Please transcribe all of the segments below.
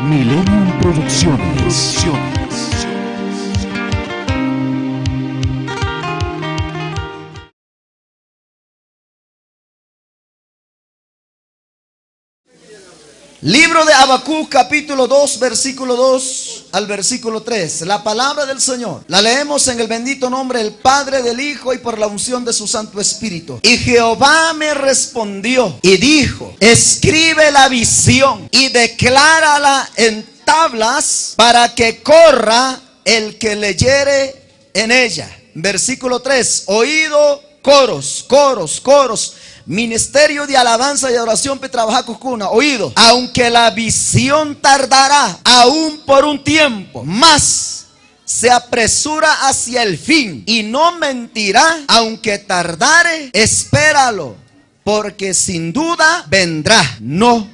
Millennium Producciones. Libro de Habacuc, capítulo 2, versículo 2 al versículo 3. La palabra del Señor. La leemos en el bendito nombre del Padre, del Hijo y por la unción de su Santo Espíritu. Y Jehová me respondió y dijo: escribe la visión y declárala en tablas para que corra el que leyere en ella. Versículo 3. Oído, coros. Ministerio de alabanza y adoración Petrabajacucuna. Oído, aunque la visión tardará aún por un tiempo, más se apresura hacia el fin y no mentirá, aunque tardare, espéralo, porque sin duda vendrá, no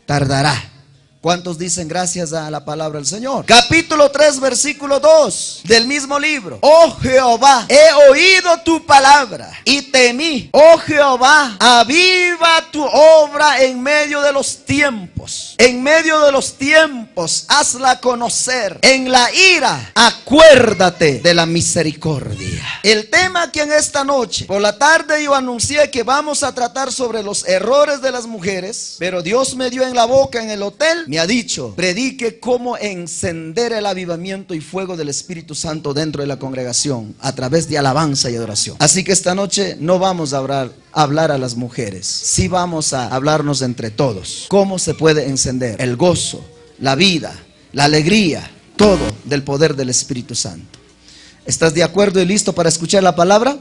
tardará. ¿Cuántos dicen gracias a la palabra del Señor? Capítulo 3, versículo 2 del mismo libro. Oh Jehová, he oído tu palabra y temí. Oh Jehová, aviva tu obra en medio de los tiempos. En medio de los tiempos, hazla conocer. En la ira, acuérdate de la misericordia. El tema que en esta noche, por la tarde yo anuncié que vamos a tratar sobre los errores de las mujeres, pero Dios me dio en la boca en el hotel. Me ha dicho, predique cómo encender el avivamiento y fuego del Espíritu Santo dentro de la congregación a través de alabanza y adoración. Así que esta noche no vamos a hablar a las mujeres, sí vamos a hablarnos entre todos. ¿Cómo se puede encender el gozo, la vida, la alegría, todo del poder del Espíritu Santo? ¿Estás de acuerdo y listo para escuchar la palabra?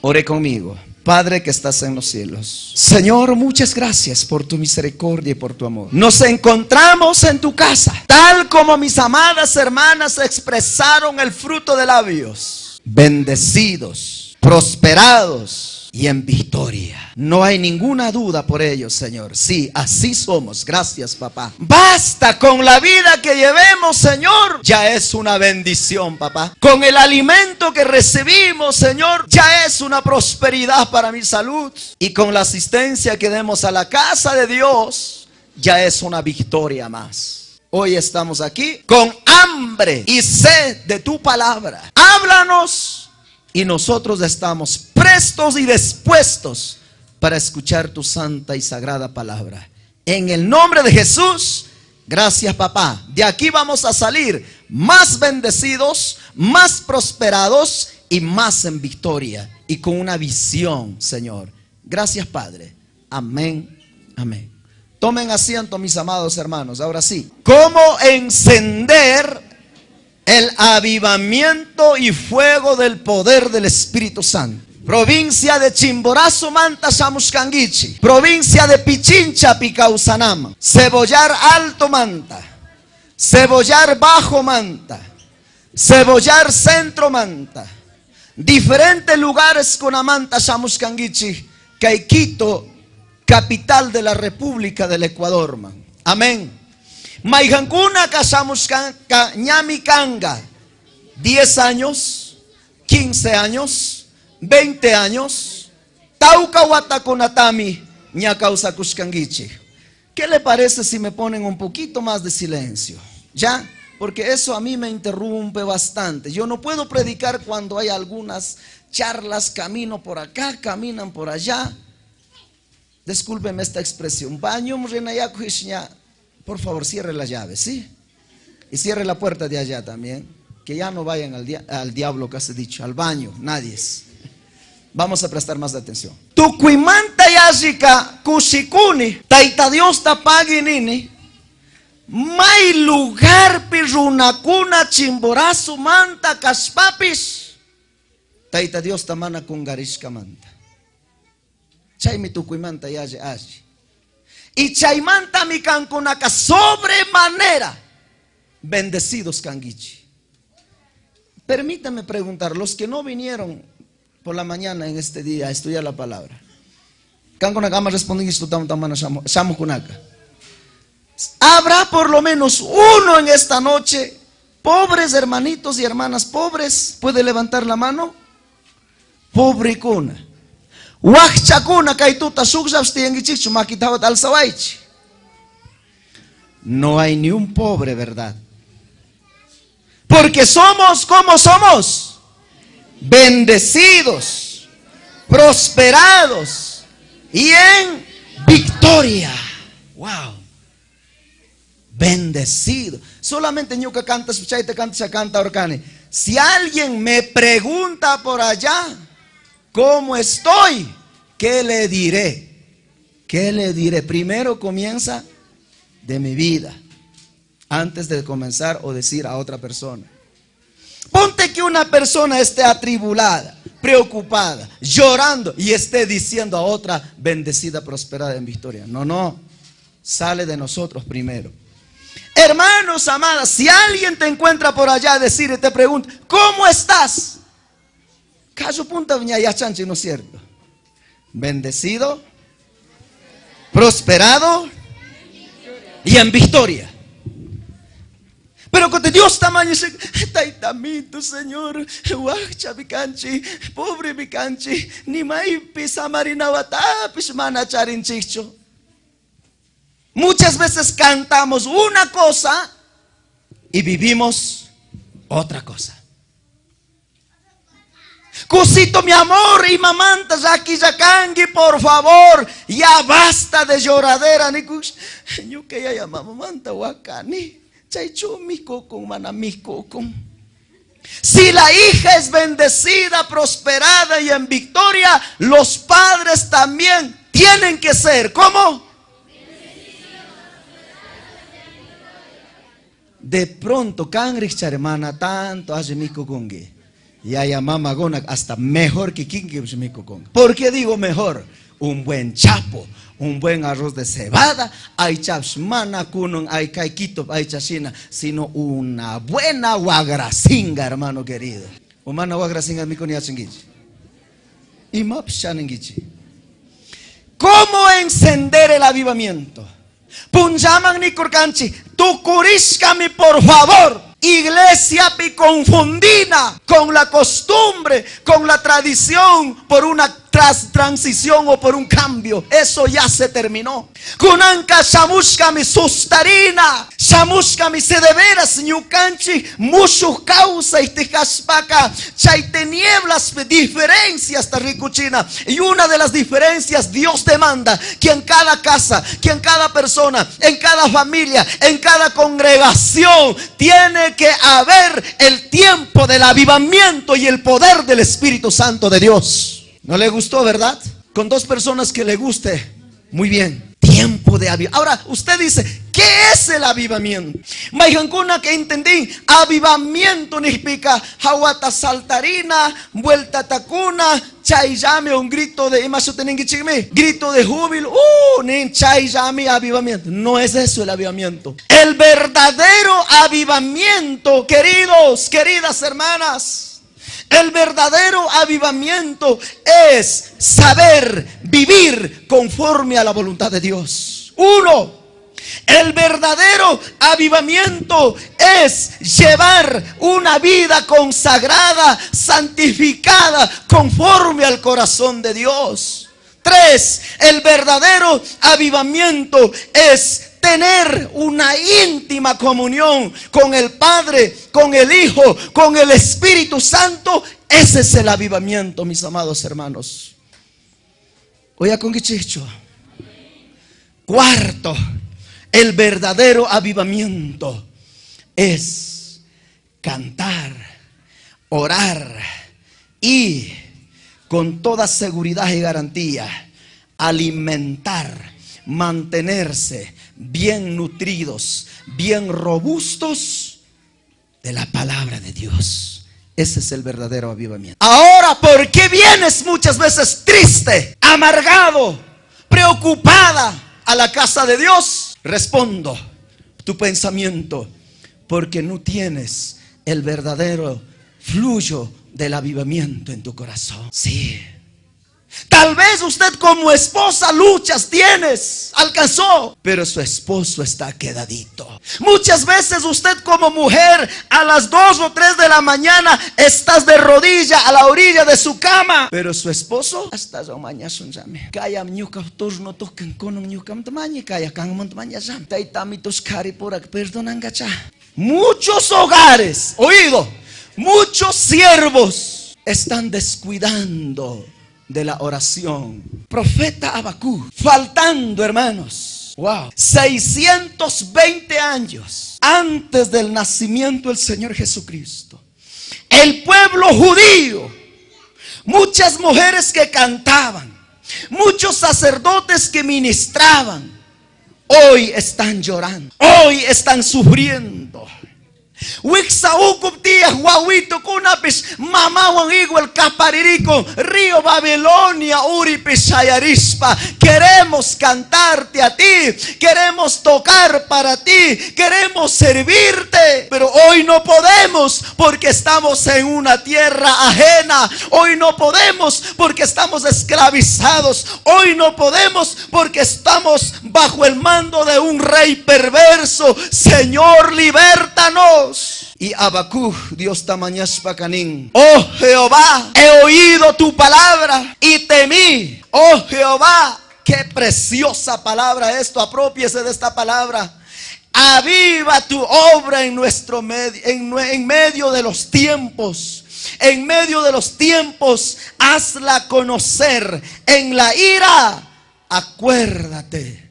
Ore conmigo. Padre que estás en los cielos, Señor, muchas gracias por tu misericordia y por tu amor. Nos encontramos en tu casa, tal como mis amadas hermanas expresaron el fruto de labios, bendecidos, prosperados y en victoria. No hay ninguna duda por ello, Señor. Sí, así somos. Gracias, papá. Basta con la vida que llevemos, Señor. Ya es una bendición, papá. Con el alimento que recibimos, Señor, ya es una prosperidad para mi salud. Y con la asistencia que demos a la casa de Dios, ya es una victoria más. Hoy estamos aquí con hambre y sed de tu palabra. Háblanos. Y nosotros estamos prestos y dispuestos para escuchar tu santa y sagrada palabra. En el nombre de Jesús, gracias, papá. De aquí vamos a salir más bendecidos, más prosperados y más en victoria. Y con una visión, Señor. Gracias, Padre. Amén, amén. Tomen asiento, mis amados hermanos. Ahora sí. ¿Cómo encender el avivamiento y fuego del poder del Espíritu Santo? Provincia de Chimborazo, Manta, Shamushkangichi. Provincia de Pichincha, Picausanama. Cebollar Alto, Manta. Cebollar Bajo, Manta. Cebollar Centro, Manta. Diferentes lugares con Amanta, Shamushkangichi, Caiquito, capital de la República del Ecuador, man. Amén. Maijancuna Casamuscanca Ñamicanga, 10 años, 15 años, 20 años. Tauca Watakunatami Ñacausa Cuscanguichi. ¿Qué le parece si me ponen un poquito más de silencio? ¿Ya? Porque eso a mí me interrumpe bastante. Yo no puedo predicar cuando hay algunas charlas, camino por acá, caminan por allá. Discúlpeme esta expresión. Baño por favor, cierre la llave, ¿sí? Y cierre la puerta de allá también. Que ya no vayan al diablo que has dicho, al baño, nadie es. Vamos a prestar más atención. Tucuimanta yashika kushikuni, taita Dios tapaginini, may lugar pirunacuna chimborazo manta kaspapis, taita Dios tamana kungarishka manta. Chaymi tucuimanta yashi ashi. Y chaimanta mi cancunaca sobremanera bendecidos canguichi. Permítame preguntar, los que no vinieron por la mañana en este día a estudiar la palabra, habrá por lo menos uno en esta noche, pobres hermanitos y hermanas pobres, ¿puede levantar la mano? Pobre cuna. Wakchakuna kaituta suksabsti yangichichu makitawat alsawaichi. no hay ni un pobre, ¿verdad? Porque somos como somos, bendecidos, prosperados y en victoria. Wow. Bendecido. Solamente ñuca canta, te canta, se canta orcane. Si alguien me pregunta por allá cómo estoy, ¿qué le diré? ¿Qué le diré? Primero comienza de mi vida, antes de comenzar o decir a otra persona. Ponte que una persona esté atribulada, preocupada, llorando y esté diciendo a otra bendecida, prosperada en victoria. No, sale de nosotros primero. Hermanos, amadas, si alguien te encuentra por allá a decir y te pregunta, ¿cómo estás? Caso punta viña ya chanchi, ¿no es cierto? Bendecido, prosperado y en victoria. Pero cuando Dios tamaño dice, taitamito Señor, guacha mi canchi, pobre mi canchi, ni mai pisa marina watapis mana charin chicho. Muchas veces cantamos una cosa y vivimos otra cosa. Cosito mi amor y mamanta yaki yakangi, por favor, ya basta de lloradera ni kush. Yo que ya mamanta wakani. Si la hija es bendecida, prosperada y en victoria, los padres también tienen que ser, ¿cómo? De pronto, cangrich hermana, tanto hace mi cocongue. Y hay mamá gona hasta mejor que kingi mi cocongue. ¿Por qué digo mejor? Un buen chapo, un buen arroz de cebada, hay chapsmana kunun, hay caikito, hay chasina, sino una buena guagrasinga, hermano querido. Humana guagrasinga mi coniachingichi. Y mapshanengichi. ¿Cómo encender el avivamiento? Punjaman ni kurkanchi, tu curishkami por favor. Iglesia pi confundida con la costumbre, con la tradición, por una transición o por un cambio. Eso ya se terminó. Kunanka shamushkami sustarina, shamushkami se de veras ñukanchi, muchos causa y tejaspaka, chaite nieblas diferencias tarricuchina. Y una de las diferencias Dios demanda que en cada casa, que en cada persona, en cada familia, en cada congregación tiene que haber el tiempo del avivamiento y el poder del Espíritu Santo de Dios. ¿No le gustó, verdad? Con dos personas que le guste, muy bien. Tiempo de avivamiento. Ahora, usted dice, ¿qué es el avivamiento? Maijancuna que entendí, avivamiento significa jawata saltarina, vuelta tacuna, chayame, un grito de grito de júbilo, chayame, avivamiento. No es eso el avivamiento. El verdadero avivamiento, queridos, queridas hermanas, el verdadero avivamiento es saber vivir conforme a la voluntad de Dios. Uno, el verdadero avivamiento es llevar una vida consagrada, santificada, conforme al corazón de Dios. Tres, el verdadero avivamiento es tener una íntima comunión con el Padre, con el Hijo, con el Espíritu Santo. Ese es el avivamiento, mis amados hermanos. Oiga con qué chicho. Cuarto, el verdadero avivamiento es cantar, orar y con toda seguridad y garantía alimentar, mantenerse bien nutridos, bien robustos de la palabra de Dios. Ese es el verdadero avivamiento. Ahora, ¿por qué vienes muchas veces triste, amargado, preocupada a la casa de Dios? Respondo, tu pensamiento, porque no tienes el verdadero flujo del avivamiento en tu corazón. Sí, Tal vez usted como esposa luchas, tienes, alcanzó, pero su esposo está quedadito. Muchas veces usted como mujer a las 2 o 3 de la mañana estás de rodilla a la orilla de su cama, pero su esposo hasta mañana sunjame. Kaya mnyuka turno tuken konong nyukam temani kaya kang montemanya jam. Taitamitos kari porak perdonan gacha. Muchos hogares, oído, muchos siervos están descuidando de la oración. Profeta Habacuc, faltando, hermanos, wow, 620 años antes del nacimiento del Señor Jesucristo, el pueblo judío, muchas mujeres que cantaban, muchos sacerdotes que ministraban, hoy están llorando, hoy están sufriendo. Río Babilonia, Uripishayarispa. Queremos cantarte a ti, queremos tocar para ti, queremos servirte, pero hoy no podemos porque estamos en una tierra ajena. Hoy no podemos porque estamos esclavizados. Hoy no podemos porque estamos bajo el mando de un rey perverso. Señor, libértanos. Y Habacuc, Dios tamañas pacanín. Oh Jehová, he oído tu palabra y temí. Oh Jehová, qué preciosa palabra esto. Apropiese de esta palabra. Aviva tu obra en nuestro medio, en medio de los tiempos. En medio de los tiempos, hazla conocer. En la ira, acuérdate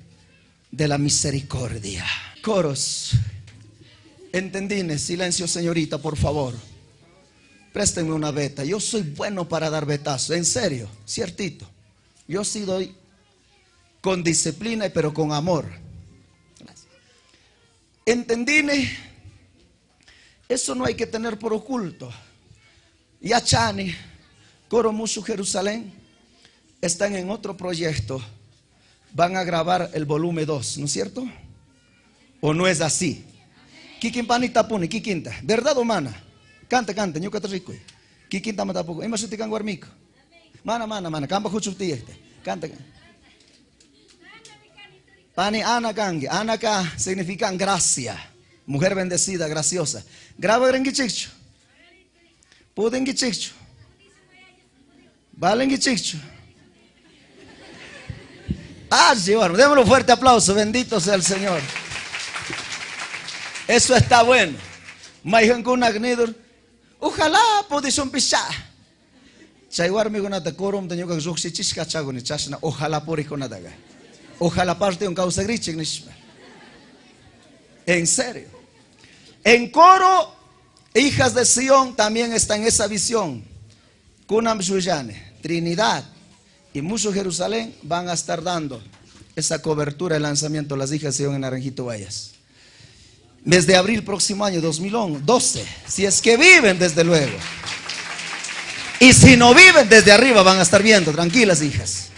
de la misericordia. Coros. Entendine, silencio señorita, por favor. Préstenme una beta. Yo soy bueno para dar betazos, en serio, ciertito. Yo sí doy con disciplina, pero con amor. Entendine, eso no hay que tener por oculto. Ya Chani, Coro Mushu Jerusalén, están en otro proyecto. Van a grabar el volumen 2, ¿no es cierto? ¿O no es así? Kikimpani tapuni, kikinta. ¿Verdad o mana? Canta, canta, ñuka rico. Kikinta matapuko. Ima sutikan guarmico. Mana. Kamba huchuti este. Canta. Pani ana kangi. Anaka significa gracia. Mujer bendecida, graciosa. Graba rengichicho. Puden gichicho. Valen gichicho. Ah, Señor, démosle un fuerte aplauso. Bendito sea el Señor. Eso está bueno. Ojalá podison pisar. Ojalá por hijo nada. Ojalá parte un causa griche. En serio. En Coro, hijas de Sion, también está en esa visión. Kunam Shuyane, Trinidad y Mushu Jerusalén van a estar dando esa cobertura de lanzamiento de las hijas de Sion en Naranjito Vallas. Mes de abril próximo año 2012, si es que viven, desde luego. Y si no viven, desde arriba van a estar viendo, tranquilas hijas.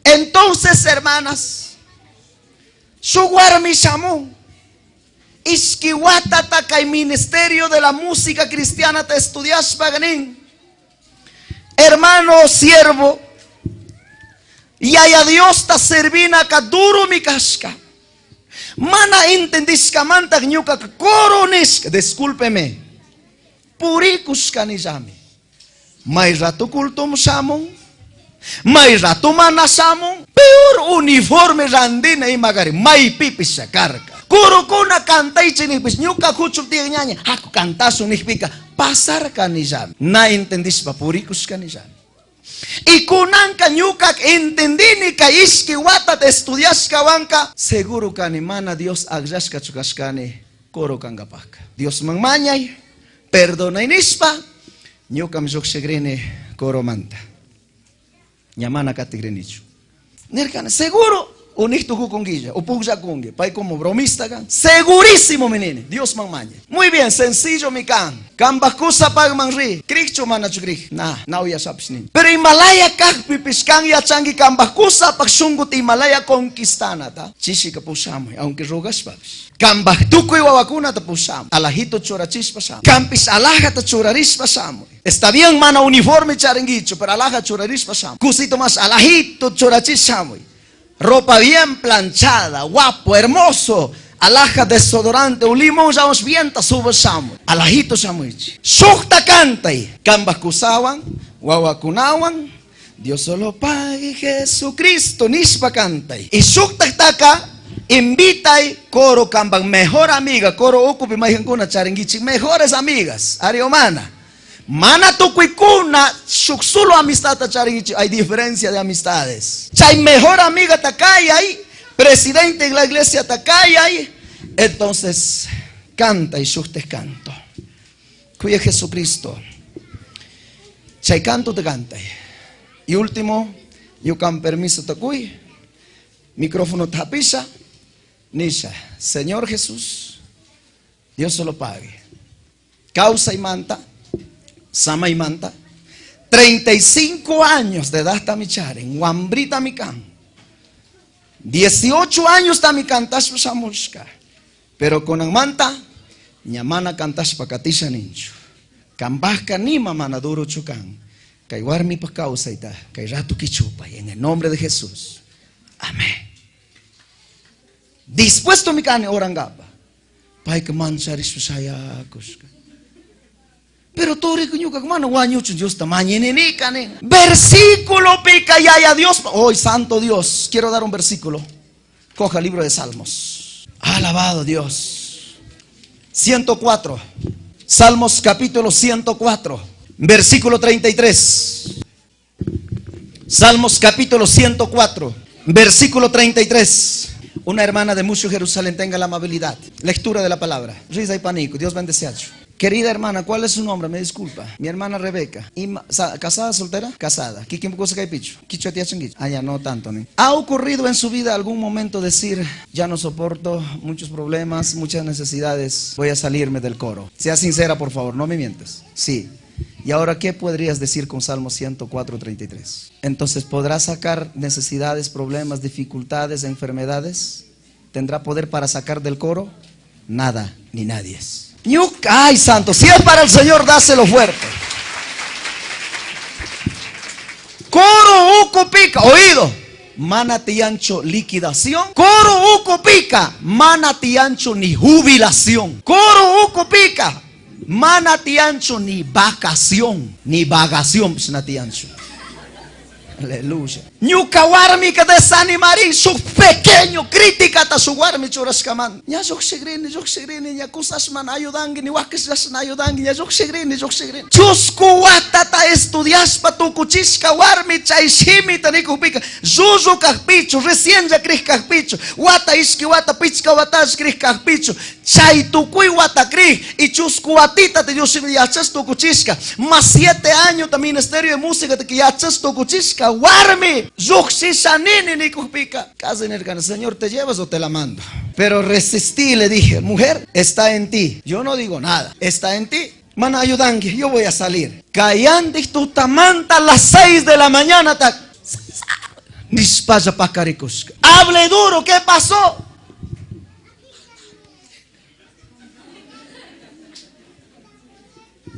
Entonces, hermanas, Shuguarmi Shamu, Ishkiwatata y Ministerio de la Música Cristiana te estudias paganín. Hermano siervo, y haya Dios ta servina kaduro mi casca. Mana entendis kamanta nyuka koronis. Discúlpeme. Purikus kanizami. May rato kultum samong. May rato manasamong. Peor uniforme randina imagari. May pipis sa karka. Kuro ko na kantay chinipis. Nyuka kuchup tiya nyanya. Ako kantaso nihpika. Pasar kanizami. Na entendis pa purikus kanizami. Y kunan kanyukak entendini ka iski watat estudias kawanka seguro kanimana Dios agjas kachukashkani koro kangapaka. Dios mangmanyay perdona inispa nyukam joksegrene koro manta. Nyamana katigrenichu. Nerkan seguro Uniste con guilla, o puja con guilla, para como bromista can. Segurísimo, menino, Dios mamaña. Muy bien, sencillo mi can. Cambacusa pag manri, cricho manachu crich. No ya sabes ni. Pero Himalaya kak pipiskan ya changi cambacusa pag sungut Himalaya conquistana ta. Chichi ka pusamo, aunque rogas babis. Cambactuco y vacuna te pusamo. Alajito chorachis pasamo. Campis alaja te choraris pasamo. Está bien, mana uniforme charenguicho, pero alaja choraris pasamo. Cusito más alajito chorachis pasamo. Ropa bien planchada, guapo, hermoso. Alaja desodorante, un limón ya os vienta subo samo. Alajito samuichi. Sukta cantai. Cambacusawan, guawacunawan. Dios solo pague Jesucristo, nispa cantai. Y sukta taka. Invita y coro camban, mejor amiga, coro ocupi maijanguna charenguichi, mejores amigas, ariomana. Mana tucuicuna, solo amistad charenguichi, hay diferencia de amistades. Chay mejor amiga takaya ahí, presidente de la iglesia takaya ahí. Entonces, canta y sukte canto. Cuya Jesucristo. Chay canto te canta. Y último, yo can permiso te cuy. Micrófono tapisa. Nisha, Señor Jesús, Dios se lo pague. Causa y manta, sama y manta. 35 años de edad está mi chare, en Guambrita mi can. 18 años está mi cantas samushka. Pero con la manta, ñamana cantas pacatisha nincho. Cambasca ni mamana duro chucan. Caiguar mi pa causa y ta, cairatu kichupa. Y en el nombre de Jesús. Amén. Dispuesto mi cane orangapa. Pai que mancharis saya kuska. Pero todo el que mano guañucho Dios tamaño ni cane. Versículo pica ya Dios. Hoy santo Dios, quiero dar un versículo. Coja el libro de Salmos. Alabado Dios. 104. Salmos capítulo 104, versículo 33. Salmos capítulo 104, versículo 33. Una hermana de mucho Jerusalén, tenga la amabilidad. Lectura de la palabra. Risa y pánico. Dios bendice. Querida hermana, ¿cuál es su nombre? Me disculpa. Mi hermana Rebeca. ¿Casada, soltera? Casada. ¿Qué cosa que hay picho? ¿Quicho tía changuicho? Ah, ya no tanto, ¿no? ¿Ha ocurrido en su vida algún momento decir, ya no soporto, muchos problemas, muchas necesidades, voy a salirme del coro? Sea sincera, por favor, no me mientes. Sí. Y ahora, ¿qué podrías decir con Salmo 104, 33? Entonces, ¿podrá sacar necesidades, problemas, dificultades, enfermedades? ¿Tendrá poder para sacar del coro? Nada, ni nadie es. Ay, santo, si es para el Señor, dáselo fuerte. Coro uco pica, oído. Manatiancho liquidación. Coro uco pica, manatiancho ni jubilación. Coro uco pica, manatiancho ni vacación. Ni vagación, natiancho. Aleluya. Ñuka warmi que desanimarín su pequeño crítica ta su warmi churascaman. Ya yoxigrini, ya kusas man ayudangi, ni wakis na ayudangi, ya yoxigrini. Chuskuwata ta estudias pa tu kuchiska warmi chaishimi ta nikupika. Zuzu kakpicho, recién ya kris kakpicho. Wata iski wata pichka watas kris kakpicho. Chay tukui wata kris. Y chuskuwatita te yoshimi yachas tu kuchiska. Más 7 años ta ministerio de música te que yachas tu kuchiska. Warmi. Señor, ¿te llevas o te la mando? Pero resistí y le dije, mujer, está en ti. Yo no digo nada, está en ti. Mana ayudangi, yo voy a salir. Cayandi tu tamanta a las 6 de la mañana. Hable duro, ¿qué pasó?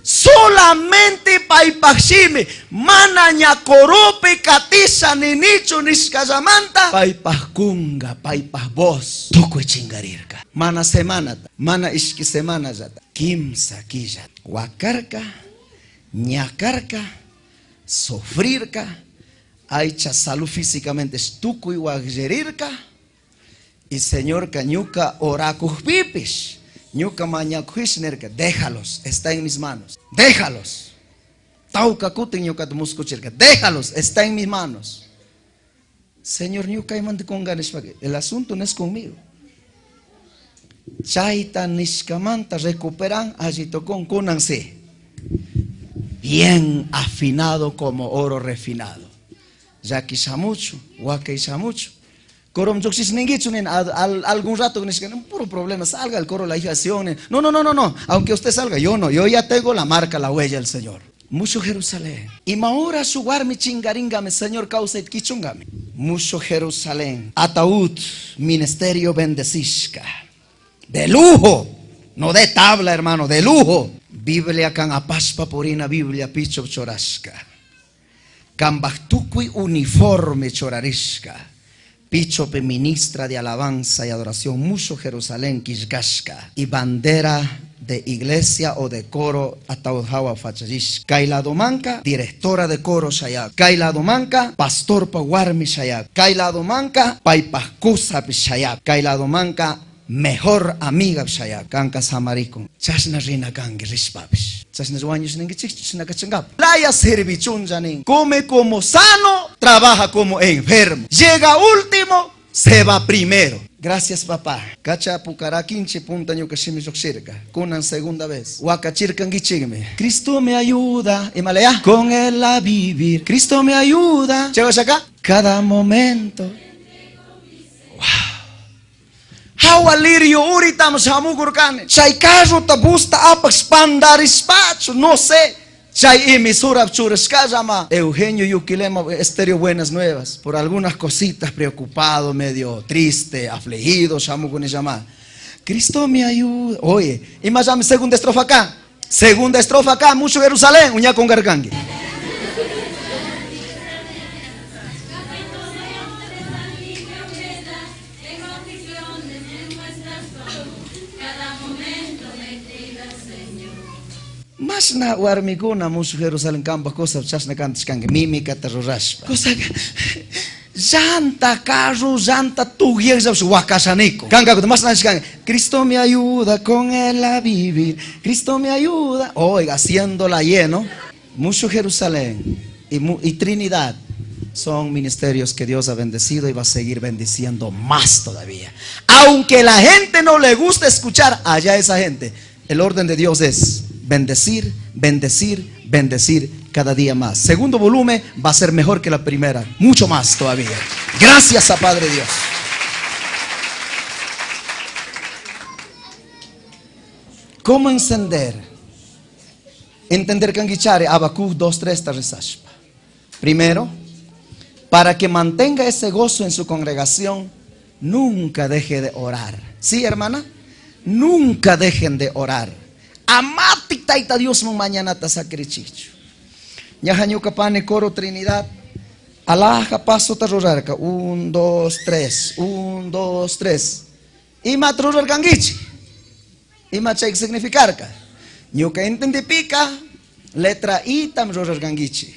Solamente paipashime manaña corope catisa ni nicho ni skazamanta paipaskunga paipasbos tuque chingarirka mana semana mana iski semana yata kimsa quilla huacarca ñacarca sufrirca aicha salud físicamente estuco y guagerirca y señor cañuca oracus pipis. Déjalos, está en mis manos. Déjalos. Déjalos, está en mis manos. Señor, el asunto no es conmigo. Chaita nishkamanta recuperan agitocon kunanse. Bien afinado como oro refinado. Ya quizá mucho, guaquisha mucho. Corom Joxis Ningichunin, algún rato que puro problema, salga el coro, la hijación. No. Aunque usted salga, yo no. Yo ya tengo la marca, la huella del Señor. Mucho Jerusalén. Y maura sugarmi chingaringame, Señor, causa et kichungame. Mucho Jerusalén. Ataúd, ministerio bendecishka. De lujo. No de tabla, hermano, de lujo. Biblia can apaspa porina, Biblia picho chorashka. Cambachtuqui uniforme chorarishka. Pichope ministra de alabanza y adoración. Mucho Jerusalén kishgashka. Y bandera de iglesia o de coro ataudhawa fachayish. Kaila Domanca, directora de coro shayak. Kaila Domanca, pastor pawarmi shayak. Kaila Domanca, paipaskusa shayak. Kaila Domanca, mejor amiga shayak. Kanka samarikon. Chasna rina kangi rishbabish. Chasna ruaños ningichich nakachangap. Playa servichunjanin. Come como sano, trabaja como enfermo. Llega último, se va primero. Gracias, papá. Cacha pucara 15 punta ño que se me soxirca. Kunan segunda vez. Wakachirkan gichigme. Cristo me ayuda. Y malea. Con él a vivir. Cristo me ayuda. ¿Llegas acá? Cada momento. Wow. Hawa lirio uritam samugurkane. Chay carro te busta apax pandarispacho. No sé. Chay emisora churasca llama Eugenio Yuquilema Estéreo Buenas Nuevas. Por algunas cositas, preocupado, medio triste, afligido, shamugun llama. Cristo me ayuda. Oye, y más llama segunda estrofa acá. Segunda estrofa acá, mucho Jerusalén, uña con gargangue. Mas na warmiguna musu Jerusalén campa cosa chasna cantas kange mímica terrorashpa. Cosa llanta carro llanta tugier sabes wakasanico. Kanga mas na kange Cristo me ayuda con él a vivir. Cristo me ayuda. Oiga, haciéndola lleno. Mucho Jerusalén y Trinidad son ministerios que Dios ha bendecido y va a seguir bendiciendo más todavía. Aunque la gente no le gusta escuchar allá esa gente, el orden de Dios es bendecir, bendecir, bendecir cada día más. Segundo volumen va a ser mejor que la primera, mucho más todavía. Gracias a Padre Dios. ¿Cómo encender? Entender kangichare Habacuc 2:3 tarizashpa. Primero, para que mantenga ese gozo en su congregación, nunca deje de orar. ¿Sí, hermana? Nunca dejen de orar. Amati taita Dios mo mañana ta sacrificio. Ñajaño capane coro Trinidad. Alaja paso ta rorarca. 1, 2, 3. 1, 2, 3. Y matruror gangichi. Y machaik significarca. Ñuka entende pica. Letra I tam roror gangichi.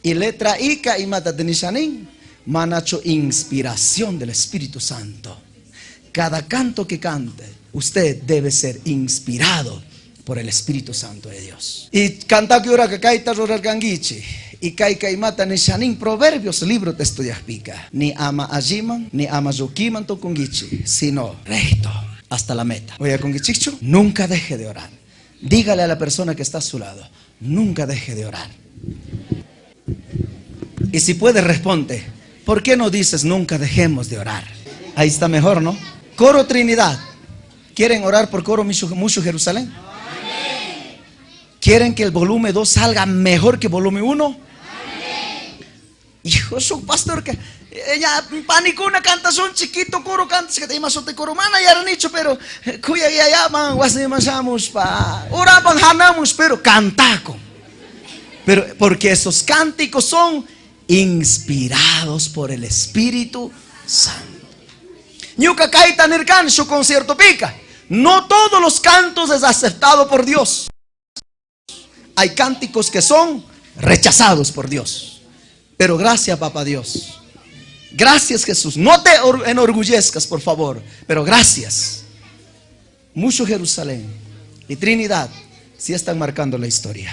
Y letra Ika y mata tenishanin. Manacho inspiración del Espíritu Santo. Cada canto que cante, usted debe ser inspirado por el Espíritu Santo de Dios. Y canta que ora que kaita rorar gangichi. Y kai mata nishanin proverbios, libro te estudias pica. Ni ama ajiman, ni ama yokiman to kungichi, sino recto hasta la meta. Oye, kungichicho, nunca deje de orar. Dígale a la persona que está a su lado, nunca deje de orar. Y si puede, responde, ¿por qué no dices nunca dejemos de orar? Ahí está mejor, ¿no? Coro Trinidad. ¿Quieren orar por coro mucho Jerusalén? ¿Quieren que el volumen 2 salga mejor que volumen 1? Hijo, su pastor que ella panicuna canta son chiquito coro canta que te llamas sote coro mana ya han dicho pero cuya ya llaman guasne masamos pa oraban hanamos pero cantaco. Pero porque esos cánticos son inspirados por el Espíritu Santo. Ñuka kaita nirkan su concierto pica. No todos los cantos es aceptado por Dios. Hay cánticos que son rechazados por Dios. Pero gracias, papá Dios. Gracias, Jesús. No te enorgullezcas, por favor. Pero gracias. Mucho Jerusalén y Trinidad sí están marcando la historia.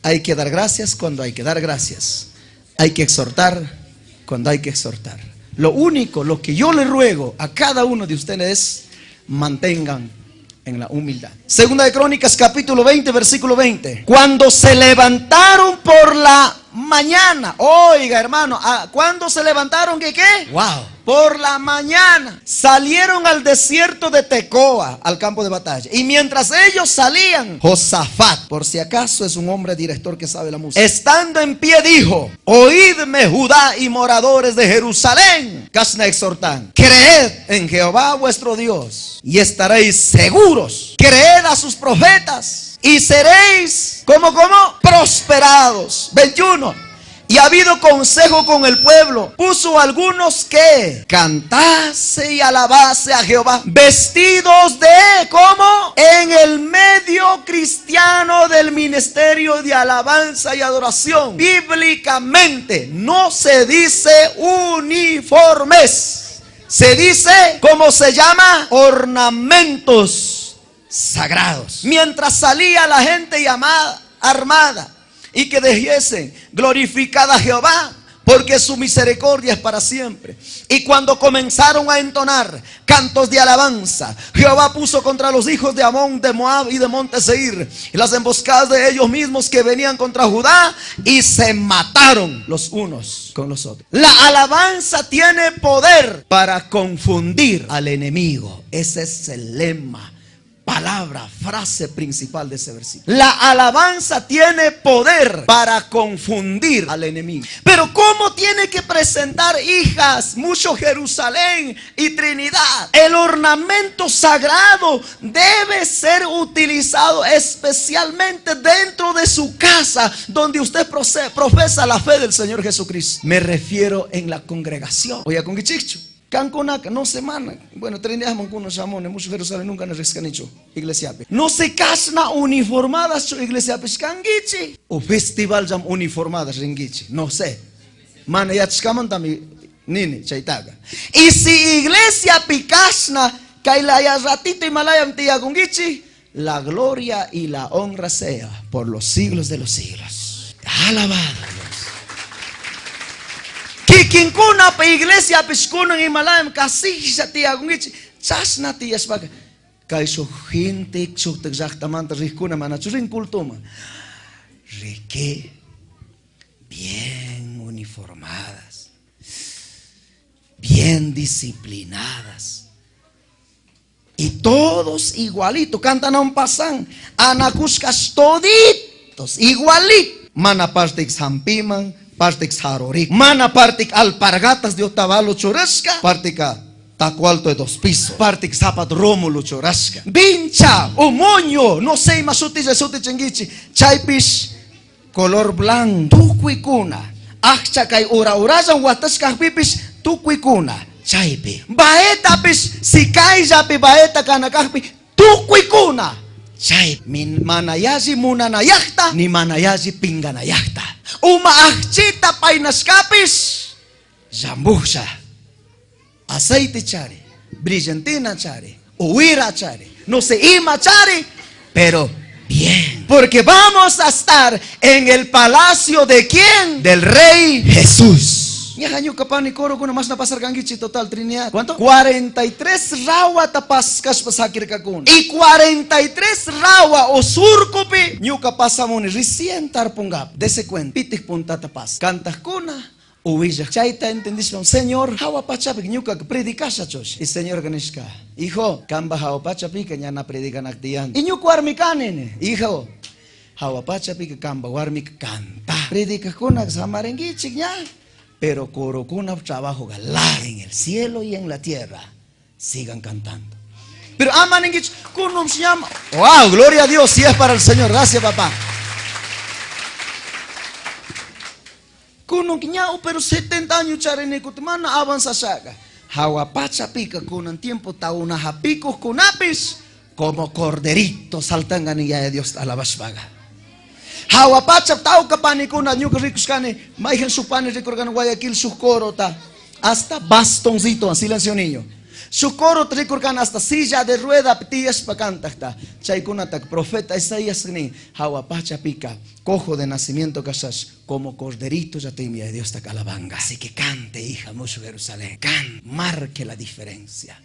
Hay que dar gracias cuando hay que dar gracias. Hay que exhortar cuando hay que exhortar. Lo único, lo que yo le ruego a cada uno de ustedes es mantengan en la humildad. Segunda de Crónicas capítulo 20 versículo 20. Cuando se levantaron por la mañana. Oiga hermano, ¿cuándo se levantaron? ¿Qué? Wow. por la mañana salieron al desierto de Tecoa, al campo de batalla. Y mientras ellos salían, Josafat, por si acaso es un hombre director que sabe la música, estando en pie dijo: oídme Judá y moradores de Jerusalén. Casna exhortan: creed en Jehová vuestro Dios y estaréis seguros. Creed a sus profetas y seréis como prosperados. 21. Y ha habido consejo con el pueblo. Puso algunos que cantase y alabase a Jehová, vestidos de, ¿cómo? En el medio cristiano del ministerio de alabanza y adoración. Bíblicamente no se dice uniformes. Se dice, ¿cómo se llama? Ornamentos sagrados. Mientras salía la gente armada, y que dijesen: glorificada a Jehová, porque su misericordia es para siempre. Y cuando comenzaron a entonar cantos de alabanza, Jehová puso contra los hijos de Amón, de Moab y de Monte Seir las emboscadas de ellos mismos que venían contra Judá, y se mataron los unos con los otros. La alabanza tiene poder para confundir al enemigo. Ese es el lema, palabra, frase principal de ese versículo. La alabanza tiene poder para confundir al enemigo. Pero ¿cómo tiene que presentar, hijas, mucho Jerusalén y Trinidad? El ornamento sagrado debe ser utilizado especialmente dentro de su casa, donde usted profesa la fe del Señor Jesucristo. Me refiero en la congregación. Oye, con Gichicho. Canconaca, no semana. Bueno, 30 días mancuno chamones, mucho Jerusalén nunca nos rescanicho. Iglesia. No se casna uniformadas, iglesia pescangichi. O festival jam uniformadas ringichi. No sé. Mana ya chkaman tami nini chaitaga. Y si iglesia picasna, kailaya ratito y malayam tiagungichi, la gloria y la honra sea por los siglos de los siglos. Alabado. Kikinkuna pa iglesia piskuno ng Himalayam kasi sa tiagungichi chas na tiyas baga kay so hintik so tagzaktaman tarikuna manachurin kultuma reke bien uniformadas, bien disciplinadas, y todos igualitos. Cantan a un pasan anakuskas toditos igualitos. Mana partik sampiman, partik harorik, mana partik alpargatas de Otavalo chorasca, partika taco alto de 2 pisos, partik zapat Rómulo chorasca, vincha o moño, no sé masuti jesuti chengichi, chaipish color blanco, tukuikuna, akcha kay ura-urajan watas kahpipis tukuikuna, chaipi, baeta pis sikay japi baeta kanakahpi tukuikuna, chaipi, min manayaji munanayakta, ni manayaji pinganayakta. Umaakchita painaskapis zambusa aceite chari, brillantina chari, huira chari, no se ima chari, pero bien, porque vamos a estar en el palacio de ¿quién? Del Rey Jesús. Yahanyo kapani koro kuna mas napasar kangichi total Trinidad. ¿Cuánto? 43 rawa tapaskas pasakir kakun. Y 43 rawa o surkupi nyuka pasamuni recién tarpungap. Dese cuenta. Pitik punta tapas. Cantas kuna. Uwilla. Chaita entendiste, Señor, hawa pachapik nyuka predikasha chosh. Y Señor ganishka. Hijo, kamba hawa pachapik nyana predikan aktiyan. Y nyuku armikanene. Hijo, hawa pachapik kamba warmik kanta. Predikas kuna samarengichik nya. Pero corocuna trabajo galar en el cielo y en la tierra. Sigan cantando. Pero aman en kunum se llama. Wow, gloria a Dios, si es para el Señor. Gracias, papá. Kunum kiñao, pero 70 años charene kutumana avanza saga. Hawapacha pica con un tiempo tauna japicos con apis como corderitos saltan ganilla de Dios a la basvaga. Hawapachap tao kapani kuna nyuka ricos kane maigen su pane ricorgan Guayaquil su coro ta hasta bastoncito en silencio niño su coro ricorgan hasta silla de rueda ptías pa cantasta chay kuna tak profeta Isaías ni hawapacha pica cojo de nacimiento casas como corderito ya te envía Dios ta calabanga. Así que cante, hija mucho Jerusalén, marque la diferencia,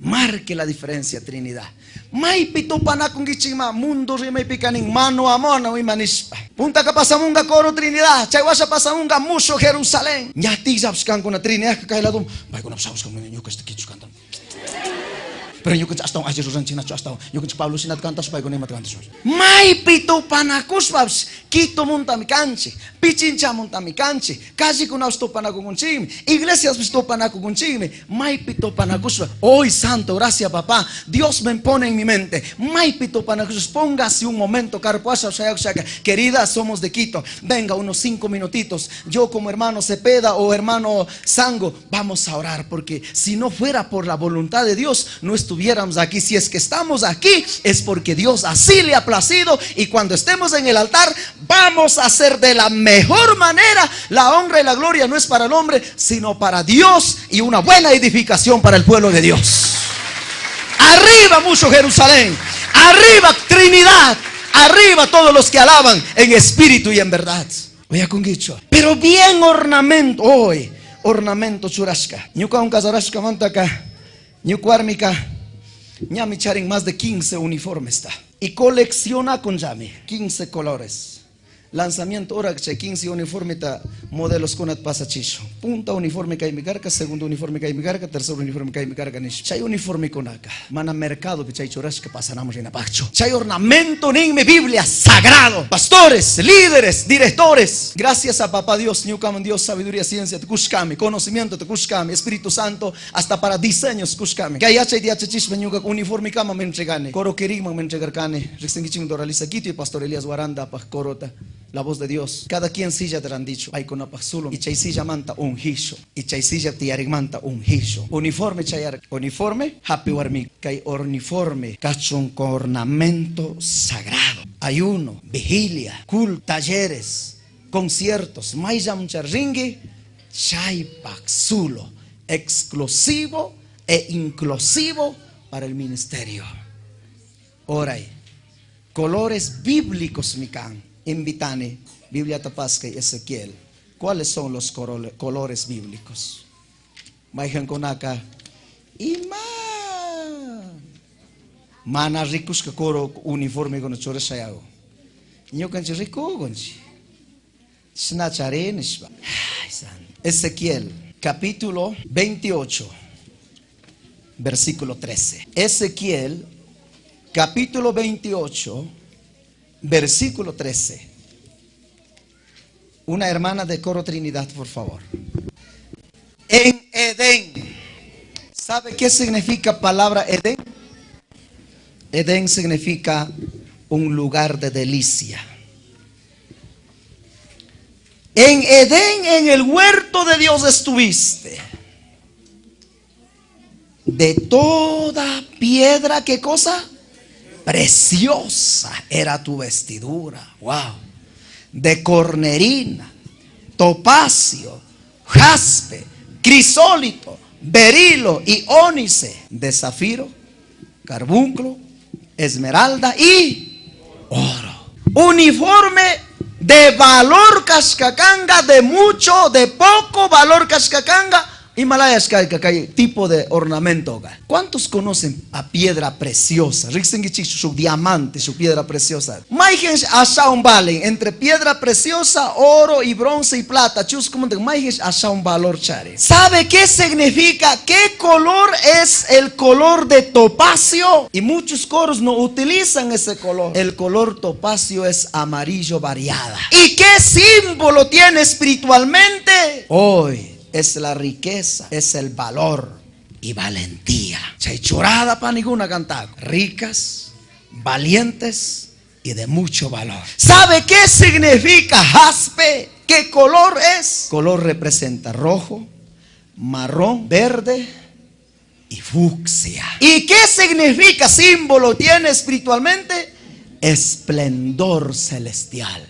Marque la diferencia, Trinidad. May pito pa na kung gichima mundo rin may pikaning mano a mano may manispa. Punta ka pa sa munga Coro Trinidad. Chaywa sa pa sa munga Muso Jerusalén. Nyati sabskan ko na Trinidad kakailadong. Bay ko na sabskan mo ninyo kasi kitsu kantan. Pero yung kung sa astaw, ay Jerusalén sinat sa astaw. Yung kung sa Pablo sinat kantas, bay ko na yung matkantas. May pito pa na kuspaps. Kito munta mi kanchi. Pichincha munta mi kanchi. Kasi kung nausto pa na kukunchime. Iglesias visto pa na kukunchime. May pito pa na kuspaps. Hoy, santo, gracias papá. Dios me pone en mi mente. May pito pa na kuspaps. Póngase un momento, carpuasa, querida, somos de Quito. Venga, unos 5 minutitos. Yo como hermano Cepeda o hermano Sango, vamos a orar. Porque si no fuera por la voluntad de Dios, no estuviéramos aquí. Si es que estamos aquí, es porque Dios así le ha placido. Y cuando estemos en el altar, vamos a hacer de la mejor manera. La honra y la gloria no es para el hombre, sino para Dios, y una buena edificación para el pueblo de Dios. Arriba Muso Jerusalén, arriba Trinidad, arriba todos los que alaban en espíritu y en verdad. Oye con guicho, pero bien ornamento. Hoy ornamento churasca. Ñuka un casarasca mantaka. Ñucuármica. Ñami charing más de 15 uniformes está. Y colecciona con Yami 15 colores. Lanzamiento ahora que 15 uniforme modelos con pasachicho. Punta uniforme que hay mi carga, segundo uniforme que hay mi carga, tercer uniforme que hay mi carga. Chay uniforme con acá. Mana mercado que chay choras que pasamos en apacho. Chay ornamento ni mi Biblia sagrado. Pastores, líderes, directores. Gracias a papá Dios, Newcam Dios, sabiduría, ciencia, te kushkami, conocimiento, te kushkami, Espíritu Santo, hasta para diseños kushkami. Que hay hacha y diacha chisme uniforme kama me entregane. Coro kerigma me entregarcane. Rexengichim doraliza quito y pastor Elías Guaranda pa corota. La voz de Dios. Cada quien silla te han dicho. Hay con apazulo. Y chay silla manta un hisho. Y chay silla tiarig manta un hisho. Uniforme chayar. Uniforme. Happy warmi. Kay uniforme. Cachon con ornamento sagrado. Ayuno. Vigilia. Culto. Talleres. Conciertos. Mayam charringi. Chay paxulo. Exclusivo e inclusivo para el ministerio. Oray. Colores bíblicos mikan. Invitane, Biblia Tapasca y Ezequiel. ¿Cuáles son los colores bíblicos? Maijan con acá. Mana ricos que coro uniforme con chores sayago. Yo canche rico gonchi. Snacharenes. Ezequiel, capítulo 28, versículo 13. Ezequiel, capítulo 28. Versículo 13. Una hermana de Coro Trinidad, por favor. En Edén. ¿Sabe qué significa palabra Edén? Edén significa un lugar de delicia. En Edén, en el huerto de Dios estuviste. De toda piedra, ¿qué cosa? Preciosa era tu vestidura. Wow. De cornerina, topacio, jaspe, crisólito, berilo y ónice, de zafiro, carbunclo, esmeralda y oro. Uniforme de valor cascacanga, de mucho, de poco valor cascacanga. Himalayas que tipo de ornamento. ¿Cuántos conocen a piedra preciosa? Su diamante, su piedra preciosa. Maigens hasta un valen entre piedra preciosa, oro y bronce y plata. Chus como de maigens hasta un valor chare. ¿Sabe qué significa? ¿Qué color es el color de topacio? Y muchos coros no utilizan ese color. El color topacio es amarillo variada. ¿Y qué símbolo tiene espiritualmente? Hoy. Es la riqueza, es el valor y valentía. Chaychorada para ninguna cantar. Ricas, valientes y de mucho valor. ¿Sabe qué significa jaspe? ¿Qué color es? Color representa rojo, marrón, verde y fucsia. ¿Y qué significa? Símbolo tiene espiritualmente esplendor celestial.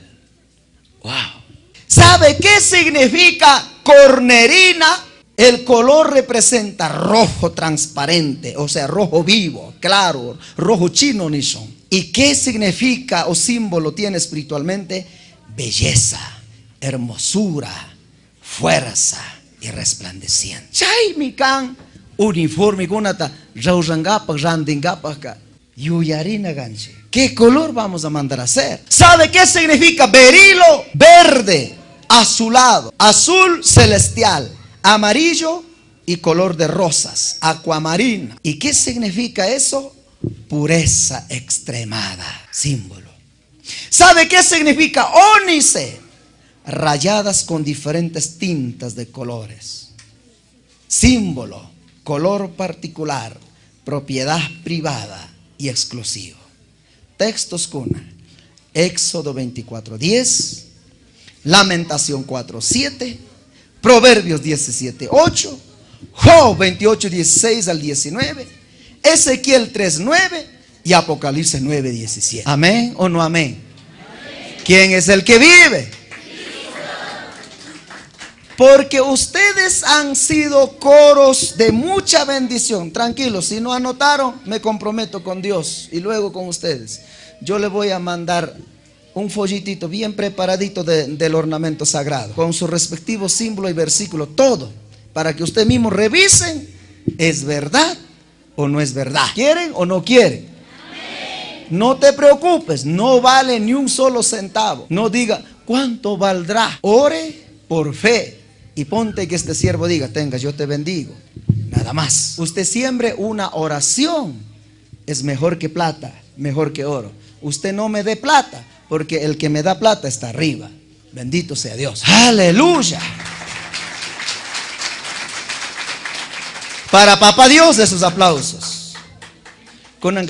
Wow. ¿Sabe qué significa cornerina? El color representa rojo transparente, o sea, rojo vivo, claro, rojo chino ni son. ¿Y qué significa o símbolo tiene espiritualmente? Belleza, hermosura, fuerza y resplandeciente. Chay mikan uniforme kunata raurangapa, randingapa, yuyarina ganche. ¿Qué color vamos a mandar a hacer? ¿Sabe qué significa berilo? Verde, azulado, azul celestial, amarillo y color de rosas, acuamarina. ¿Y qué significa eso? Pureza extremada, símbolo. ¿Sabe qué significa ónice? Rayadas con diferentes tintas de colores. Símbolo, color particular, propiedad privada y exclusivo. Textos cuna: Éxodo 24:10, Lamentación 4:7, Proverbios 17:8, Job 28:16 al 19, Ezequiel 3:9 y Apocalipsis 9:17. ¿Amén o no amén? Amén. ¿Quién es el que vive? Porque ustedes han sido coros de mucha bendición. Tranquilos, si no anotaron, me comprometo con Dios y luego con ustedes. Yo le voy a mandar un folletito bien preparadito del ornamento sagrado, con su respectivo símbolo y versículo, todo, para que ustedes mismos revisen, ¿es verdad o no es verdad? ¿Quieren o no quieren? Amén. No te preocupes, no vale ni un solo centavo. No diga, ¿cuánto valdrá? Ore por fe. Y ponte que este siervo diga, tenga, yo te bendigo. Nada más. Usted siembre una oración. Es mejor que plata, mejor que oro. Usted no me dé plata, porque el que me da plata está arriba. Bendito sea Dios. Aleluya. Para papá Dios, esos aplausos. ¿Cómo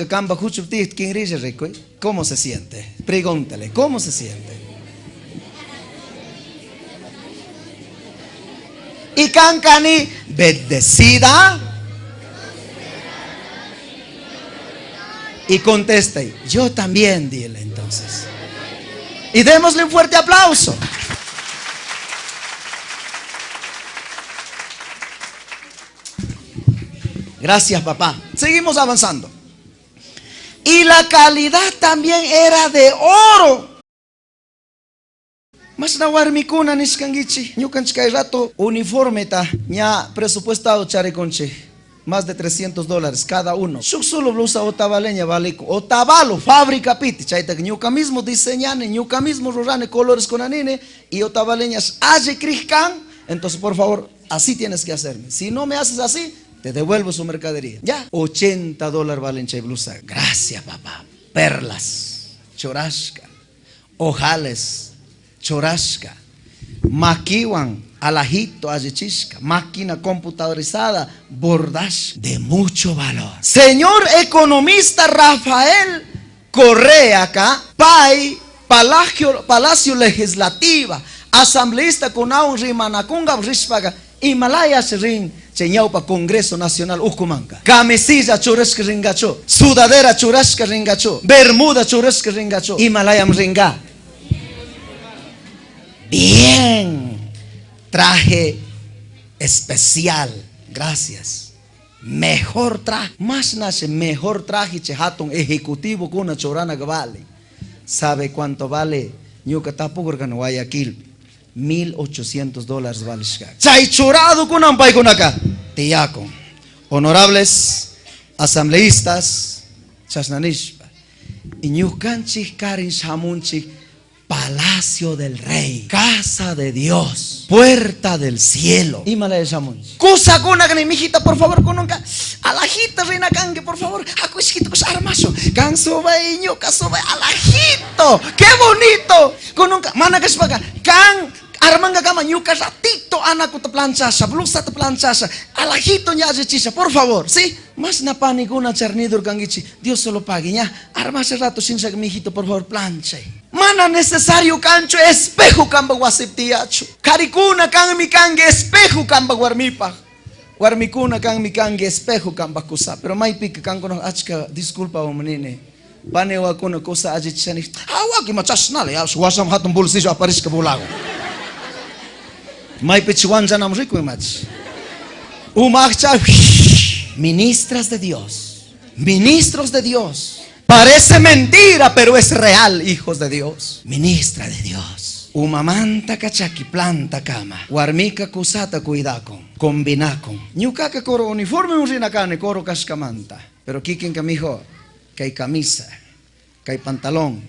se siente? Pregúntale, ¿cómo se siente? Y cancani, bendecida. Y conteste, yo también, dile entonces. Y démosle un fuerte aplauso. Gracias, papá. Seguimos avanzando. Y la calidad también era de oro. Mas nawar mi kuna niskangichi. Nyukan chkai rato uniforme ta. Nya presupuestado chareconche. Más de $300 cada uno. Solo blusa otavaleña valico. Otavalo, fábrica piti. Chaita que nyuka mismo diseñane, nyuka mismo rurane colores con anine. Y otavaleñas aje krihkan. Entonces, por favor, así tienes que hacerme. Si no me haces así, te devuelvo su mercadería. Ya, $80 valen chay blusa. Gracias, papá. Perlas, chorashka, ojales, chorashka, maquiwan, alajito, ayechishka, máquina computadorizada, bordash, de mucho valor. Señor economista Rafael Correa acá, PAI, Palacio Legislativa, asambleísta Kunaun Rimanacunga Rishpaga, Himalayas Rin, Cheñaupa Congreso Nacional Ucumanca. Camisilla churasca ringacho, sudadera churasca ringacho, bermuda churasca ringacho, Himalayam ringa. Bien, traje especial, gracias. Mejor traje, más nace mejor traje chehatun ejecutivo con una chorana que vale. ¿Sabe cuánto vale? Yucatapuco en Guayaquil. $1,800 vale. Chay chorado con ampay con acá. Tiaco. Honorables asambleístas, chasnanishpa. Y ñucanchi karin shamunchi. Palacio del Rey, casa de Dios, puerta del cielo. Y mala de shamunchi. Cosa con una mijita, por favor, con nunca. Alajita, reina cangue, por favor. Acuishito, cosa armazo. Canso baño, caso alajito. ¡Qué bonito! Con nunca. Mana que es para acá. Can. Armanga kama ñuca ratito anaku te planchasa, blusa te planchasa, alajito ñaje chisa, por favor, ¿sí? Más na pánico una charnidur kangichi, Dios se lo pague, ya. Arma hace rato sin ser mi hijito, por favor, planche. Mana necesario cancho, espejo kamba guasiptiacho. Caricuna kan mi kange, espejo kamba guarmipa. Guarmicuna kan mi kange, espejo kamba kusa. Pero mai pique kango no achka, disculpa o menine. Panewa kuna cosa ajichani. Awaki machasnale, ya, wasam hatun bolsillo aparezca bulago. Mai pechuan janam rico mach. Umarcha, ministras de Dios, ministros de Dios. Parece mentira, pero es real, hijos de Dios. Ministra de Dios. Umamanta kachaki planta kama. Warmika kusata cuidakon. Combinakon. Ñukaka koro uniforme unrinakane koro kashkamanta. Pero kikin kamijo. Que hay camisa. Que hay pantalón.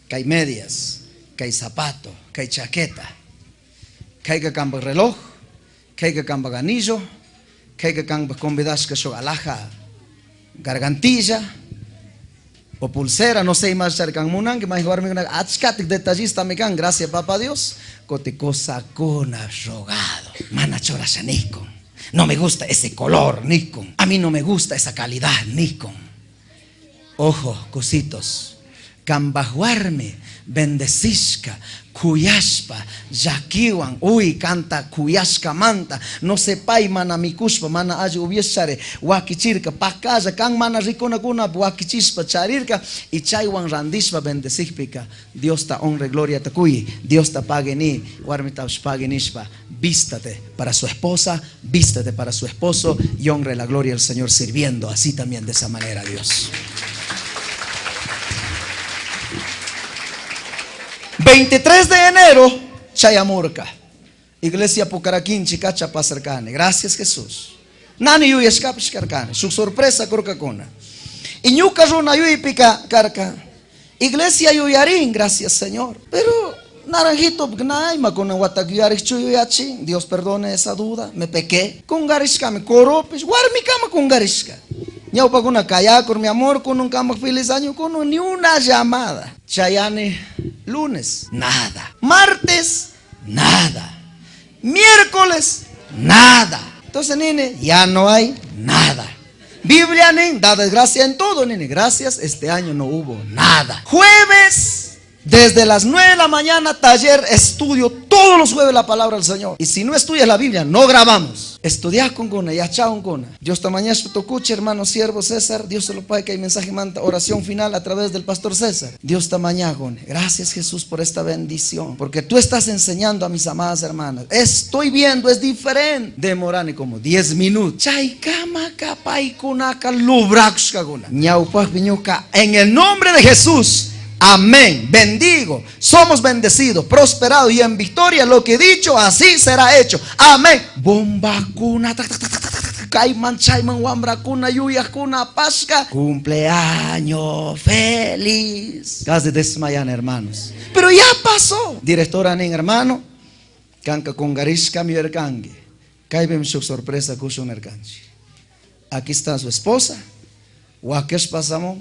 Que hay medias. Que hay zapato. Que hay chaqueta. Que hay camba reloj. Que hay camba anillo. Que hay camba convidas que so alhaja. Gargantilla. O pulsera, no sé más cerca munan que más jugarme una achkatik detallista me can, gracias papá Dios. Cote cosa cona rogado. Mana chora Nikon. No me gusta ese color, Nikon. A mí no me gusta esa calidad, Nikon. Ojo, cositos. Cambajuarme, bendecishka, kuyashpa, yakiwan, uy, canta kuyashka manta, no sepay mana mikushpa, mana ayu ubieshare, wakichirka, pakaya, kan mana rikuna kuna, wakichispa, charirka, y chaywan randishpa, bendecishpika, Dios ta honre, gloria ta kuyi, Dios ta pageni, warmita pagenishpa, vístate para su esposa, vístate para su esposo, y honre la gloria al Señor sirviendo, así también de esa manera, Dios. 23 de enero, Chayamurka, Iglesia Pucaraquín, Chicacha Pasarcane. Gracias Jesús. Nani yu escapishkarcane, su sorpresa corcacona. Y ñuca runa yu pica carca. Iglesia yu yarin, gracias Señor. Pero naranjito gnaima con guataguyaris chuyachi. Dios perdone esa duda, me pequé. Con garishka me coropis, guarmicama con garishka. Ñau pa con una calla con mi amor, con un cama feliz año, con ni una llamada. Chayane, lunes, nada. Martes, nada. Miércoles, nada. Entonces, nene, ya no hay nada. Biblia, nene, da desgracia en todo, nene. Gracias, este año no hubo nada. Jueves, desde las 9 de la mañana, taller, estudio todos los jueves la palabra del Señor. Y si no estudias la Biblia, no grabamos. Estudiar con gona, ya chao con gona. Dios tamaña su tocuche, hermano siervo César. Dios se lo pague que hay mensaje manta, oración final a través del pastor César. Dios tamaña gona. Gracias Jesús por esta bendición. Porque tú estás enseñando a mis amadas hermanas. Estoy viendo, es diferente. Demorane como 10 minutos. Chay kama kapay kunaka lubrakshka gona. Ñaupa piñuka. En el nombre de Jesús. Amén, bendigo, somos bendecidos, prosperados y en victoria lo que he dicho así será hecho. Amén. Bomba cuna, caiman chaiman wambra cuna yuya cuna pasca. Cumpleaños feliz. Casi desmayan hermanos. Pero ya pasó. Directora nen hermano, canca con garishka mi erkange. Caibem su sorpresa kushun erkange. Aquí está su esposa. Wakesh pasamos.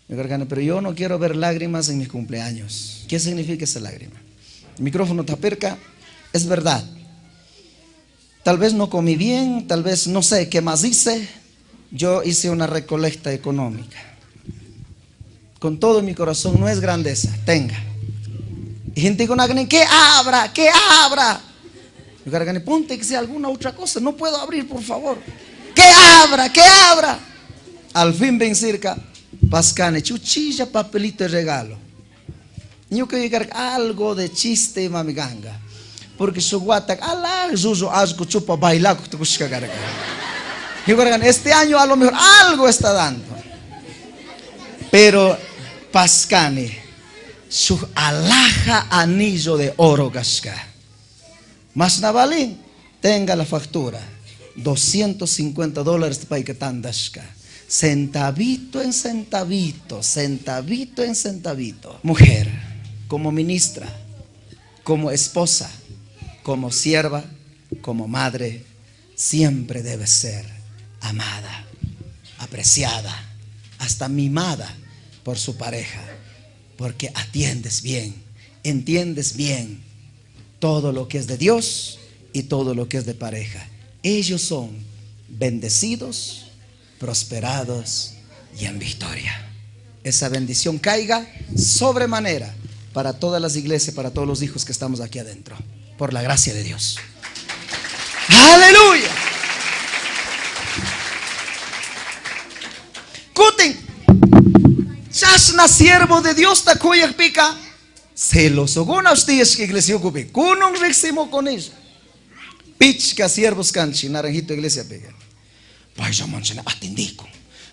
Pero yo no quiero ver lágrimas en mis cumpleaños. ¿Qué significa esa lágrima? El micrófono taperca, es verdad. Tal vez no comí bien, tal vez no sé qué más hice. Yo hice una recolecta económica. Con todo mi corazón, no es grandeza, tenga. Y gente con alguien, ¿qué abra? ¿Qué abra? Yo ponte que sea alguna otra cosa, no puedo abrir, por favor. ¿Qué abra? ¿Qué abra? Al fin ven cerca. Pascane, chuchilla, papelito de regalo. Yo quiero llegar algo de chiste, mami ganga. Porque su guata, ala, zuzo, asco, chupa, baila, este año a lo mejor algo está dando. Pero Pascane, su alhaja anillo de oro gasca. Más navalín, tenga la factura. $250 para que tan dasca. Centavito en centavito, centavito en centavito. Mujer, como ministra, como esposa, como sierva, como madre, siempre debe ser amada, apreciada, hasta mimada por su pareja, porque atiendes bien, entiendes bien todo lo que es de Dios y todo lo que es de pareja. Ellos son bendecidos, prosperados y en victoria. Esa bendición caiga sobremanera para todas las iglesias, para todos los hijos que estamos aquí adentro, por la gracia de Dios. Aleluya. Cuten, chasna siervo de Dios takoya pica, celoso con ustedes que iglesia ocupe, con un reximo con ella. Pichka siervos canchi, naranjito iglesia pega. Paisa manchana atindico,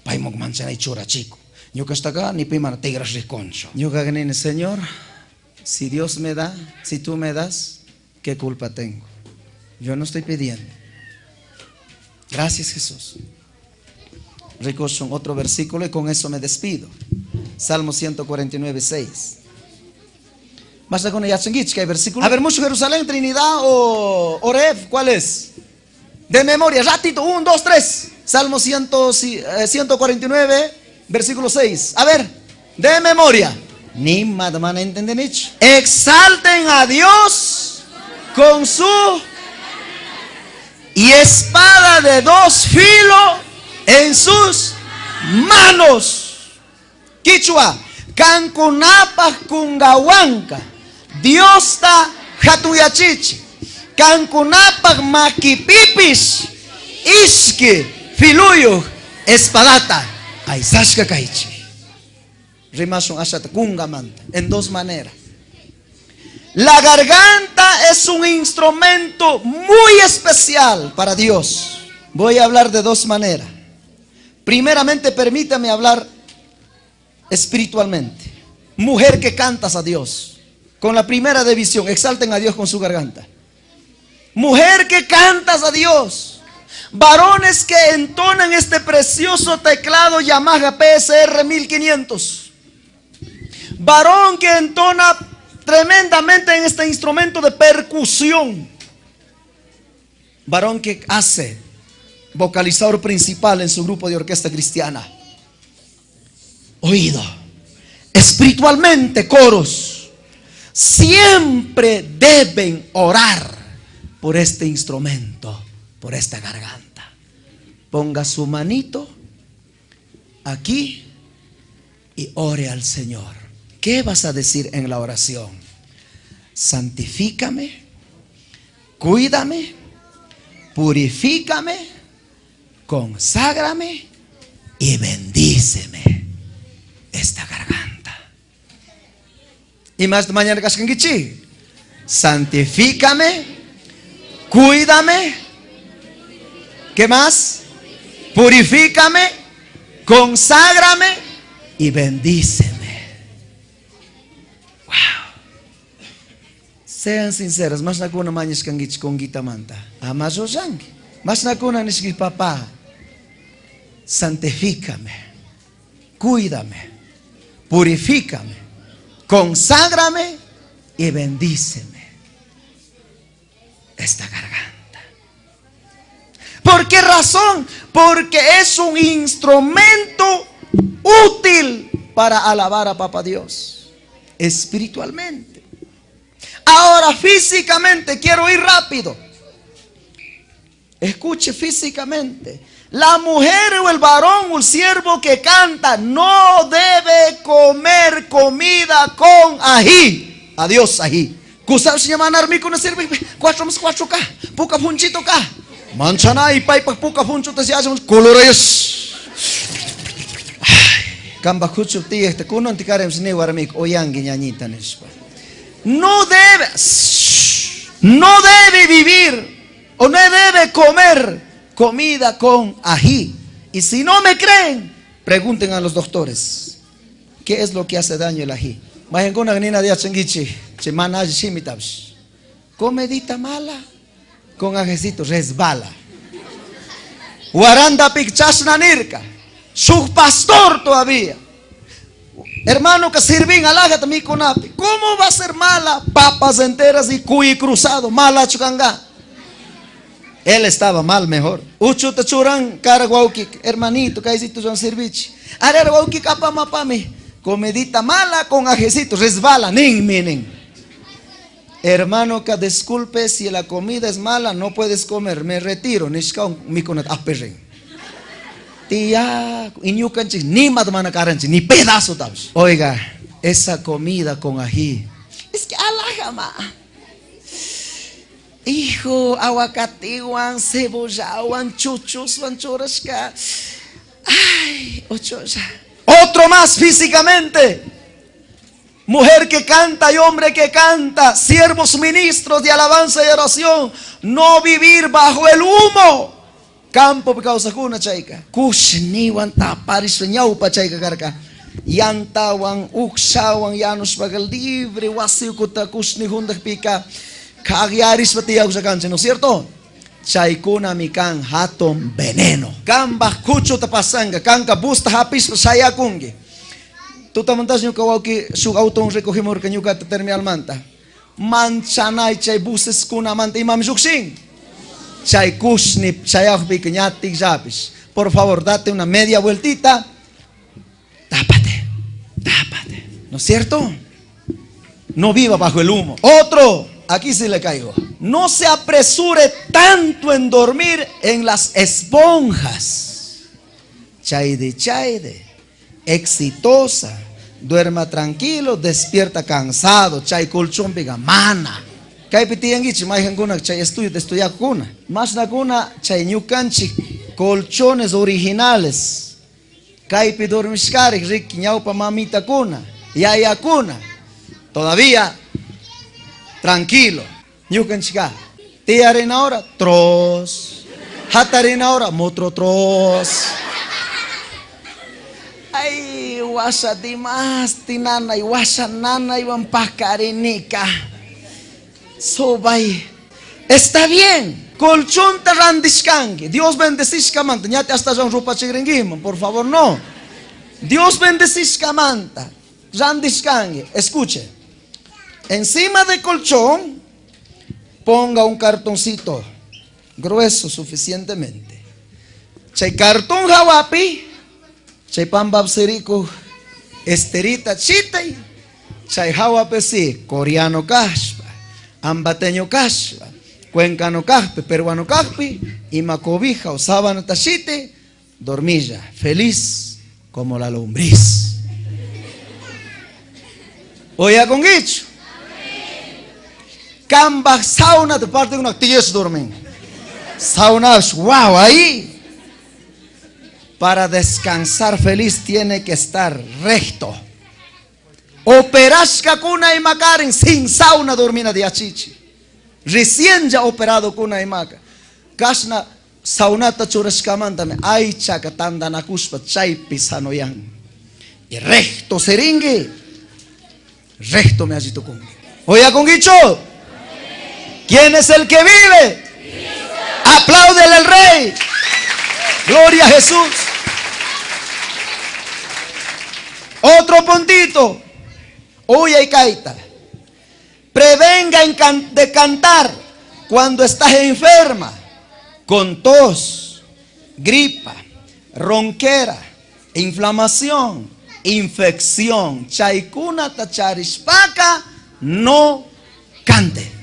paimok manchana y chora chico. Yo que está acá ni pima tigras riconcho. Yo que ganene Señor, Si Dios me da, si tú me das, ¿qué culpa tengo? Yo no estoy pidiendo. Gracias, Jesús. Recojo otro versículo y con eso me despido. Salmo 149, 6. Basta con el Yachenguich, que hay versículo. A ver, mucho Jerusalén, Trinidad o Oreb, ¿cuál es? De memoria, ratito, 1, 2, 3. Salmo 149, versículo 6. A ver, de memoria. Ni madman entienden. Exalten a Dios con su y espada de dos filos en sus manos. Quichua, Cancunapas kungawanka, Dios ta hatuyachichi, Cancunapas maquipipis, Iski, filuyo, espadata, aisashka kaichi. Rimason ashat kungamanta, en dos maneras. La garganta es un instrumento muy especial para Dios. Voy a hablar de dos maneras. Primeramente, permítame hablar espiritualmente. Mujer que cantas a Dios, con la primera división, exalten a Dios con su garganta. Mujer que cantas a Dios. Varones que entonan este precioso teclado Yamaha PSR 1500. Varón que entona tremendamente en este instrumento de percusión. Varón que hace vocalizador principal en su grupo de orquesta cristiana. Oído. Espiritualmente, coros siempre deben orar por este instrumento, por esta garganta. Ponga su manito aquí y ore al Señor. ¿Qué vas a decir en la oración? Santifícame, cuídame, purifícame, conságrame y bendíceme esta garganta. Y más mañana cascanguichi. Santifícame, cuídame, ¿qué más? Purifícame, conságrame y bendíceme. Sean sinceros, mas nakuna mañas kangich con guitamanta. Amazo sang. Mas nakuna niski papá. Santifícame, cuídame, purifícame, conságrame y bendíceme esta garganta. ¿Por qué razón? Porque es un instrumento útil para alabar a Papá Dios espiritualmente. Ahora físicamente, quiero ir rápido. Escuche físicamente. La mujer o el varón o el siervo que canta no debe comer comida con ají. Adiós ají. Kusal se llama narmi con sirve 4 ka. Puka punchito ka. Manchana y pai puka puncho te se hace colores. Kamba kuchu ti este kuno antikarem sini warmik oyangi ñañita nespa. No debe vivir o no debe comer comida con ají. Y si no me creen, pregunten a los doctores qué es lo que hace daño el ají. Comedita mala con ajecito resbala. Guaranda picchasna nirka. Su pastor todavía. Hermano que sirven alágate mi conapi. ¿Cómo va a ser mala? Papas enteras y cuy cruzado. Mala chukanga. Él estaba mal mejor. Uchu te churan cara guaukik. Hermanito, caicito son servichi. Arer guaukik apamapame. Comedita mala con ajecito. Resbala. Ning minin. Hermano que disculpe si la comida es mala. No puedes comer. Me retiro. Nishkaun mi conat aperren. Tía, ni madmana caranchi, ni pedazo tabs. Oiga, esa comida con ají. Es que alájama. Hijo, aguacatiwan, cebollawan, chuchos, churrasca. Ay, ochoya. Otro más físicamente. Mujer que canta y hombre que canta, siervos ministros de alabanza y oración, no vivir bajo el humo. Campo causa kuna chaika. Kushniwan taparish nyau pa chaika karka. yantawan, uksawan, yanos bagal libre, wasiw kutakus ni hundak pika, kagyaris pati ako sa kansa, ¿no es cierto? Chay kuna mi kan hatom veneno. Kan bakucho tapasanga, kan kabusta hapis saya kungi. Tutamantas nyo kawaki sug autong recogimor kanyo ka terminal manta. Manchanay chay buses kuna manta imam suksing. Chay kusnip chay akbi kanyatig sapis. Por favor, date una media vueltita. Tápate, tápate. ¿No es cierto? No viva bajo el humo. Otro. Aquí sí le caigo. No se apresure tanto en dormir en las esponjas. Chaide, exitosa. Duerma tranquilo, despierta cansado. Chay colchón piga mana. Kay pitiyan gichi, maihan kuna chay estudia kuna. Más na kuna chay ñukanchi colchones originales. Kay pi dormishkarik rik ñaupa mamita kuna. Yaya kuna. Todavía tranquilo. Ñukan chica. Tiarin ahora, tros. Hatarin ahora, motro-tros. Ay, wasa dimas, tinanay, wasa nanay, wampakarinika. Sobay. Está bien. Colchón tarandiskangi. Dios bendecishka manta. Ñate hasta Jean Rupa Chigringim. Por favor, no. Dios bendecishka manta. Randiskangi. Escuche. Encima del colchón, ponga un cartoncito grueso suficientemente. Chay cartón hawapi, chay pambabserico, esterita chitay, chay hawapi si, coreano kashpa, ambateño kashpa, cuencano kashpe, peruano kashpe, y macobija o sábana tachite, dormilla, feliz como la lombriz. Oiga con guicho. Camba sauna de parte de una actividad dormen. Sauna, wow, ahí. Para descansar feliz tiene que estar recto. Operasca kuna y macarin sin sauna dormina de achichi. Recién ya operado kuna y maca. Kasna saunata churascamantame. Ay chacatanda nakuspa chay pisanoyan. Y recto seringue. Recto me agito con. Oiga con guicho. ¿Quién es el que vive? Apláudele al Rey. Gloria a Jesús. Otro puntito. Oye y caita. Prevenga de cantar cuando estás enferma, con tos, gripa, ronquera, inflamación, infección. Chaikuna tacharispaka, no cante.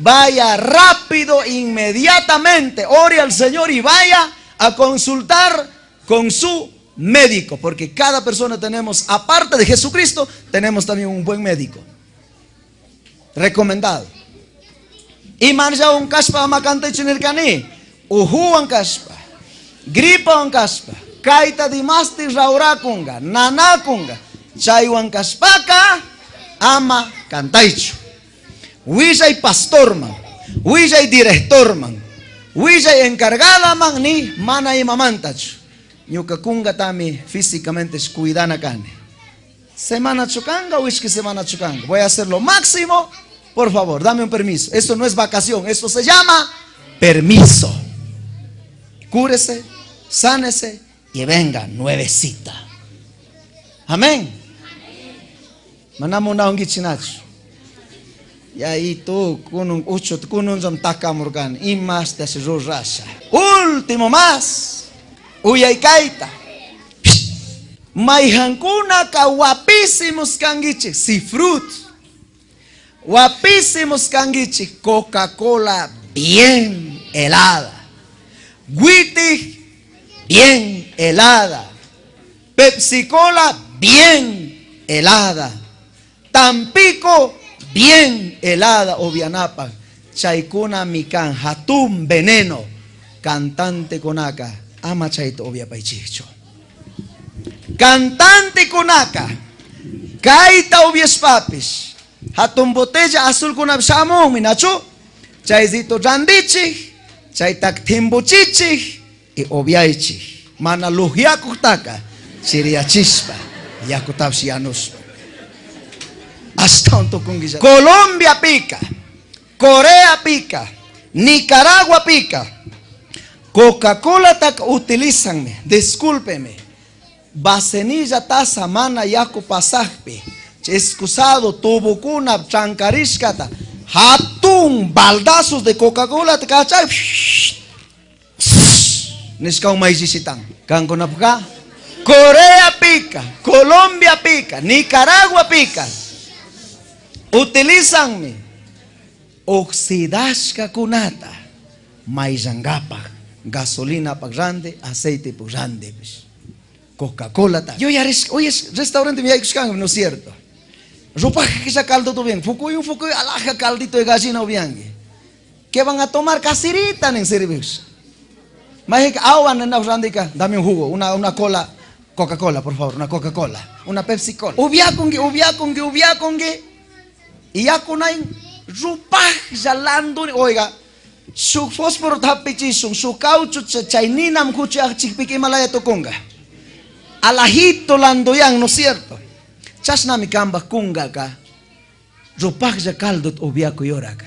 Vaya rápido, inmediatamente, ore al Señor y vaya a consultar con su médico, porque cada persona tenemos, aparte de Jesucristo, tenemos también un buen médico recomendado. Y marja un caspa macante chinircani, uhuan caspa, gripa un caspa, kaita dimasti raurakunga, nanakunga, chaywan caspaka, ama cantaicho. Wijay pastor man, wijay director man, wijay encargada man ni mana y mamantach. Ñuka kunga tami físicamente cuidana kane. Semana chocanga, wishki semana chocanga. Voy a hacer lo máximo. Por favor, dame un permiso. Esto no es vacación, esto se llama permiso. Cúrese, sánese y venga nuevecita. Amén. Manamo na ungi chinacho. Y ahí tú, kunung ucho, kunung jam takamurgan, y más de ese rasha. Último más. Uyaykaita. Maihankuna ka guapísimos kangichi. Si fruit. Guapísimos kangichi. Coca-Cola bien helada. Wittig bien helada. Pepsi-Cola bien helada. Tampico bien helada. Obianapa. Chaikuna mikan. Hatum veneno. Cantante konaka. Ama chaito obia paichicho. Cantante konaka. Kaita obies papis. Hatum botella azul kunab samong minacho. Chaizito randichi. Chaitak timbuchichi. Y obiaichi. Mana luhia kutaka. Siria chispa. Yakutapsianos. Hasta un tokunguilla. Colombia pica. Corea pica. Nicaragua pica. Coca-Cola tak utilizanme. Discúlpeme. Basenilla tasa mana yaku pasajpe. Excusado tubucuna chancarishkata. Hatun baldazos de Coca-Cola te cachai. Niskau maizisitan. Kankunapka. Corea pica. Colombia pica. Nicaragua pica. Utilizanme. Oxidashka kunata. Maizangapa. Gasolina pa grande. Aceite pa grande. Coca-Cola. Yo ya hoy es restaurante me ¿no es cierto? Ropa que se caldo todo bien. Fukuy alaja caldito de gallina o bien. ¿Qué van a tomar? Casirita en servicio. Mágica agua en la randica. Dame un jugo, una cola, Coca-Cola, por favor, una Coca-Cola, una Pepsi-Cola. Ubia con que. Y ya con ahí ropa jalando, oiga. Su fósforo tapichison, su caucho chainina mkucha chipique malaya toconga. Alajito landoyan, ¿no es cierto? Chasna mi camba kunga ka. Ropa ya caldo obiaco yoraka.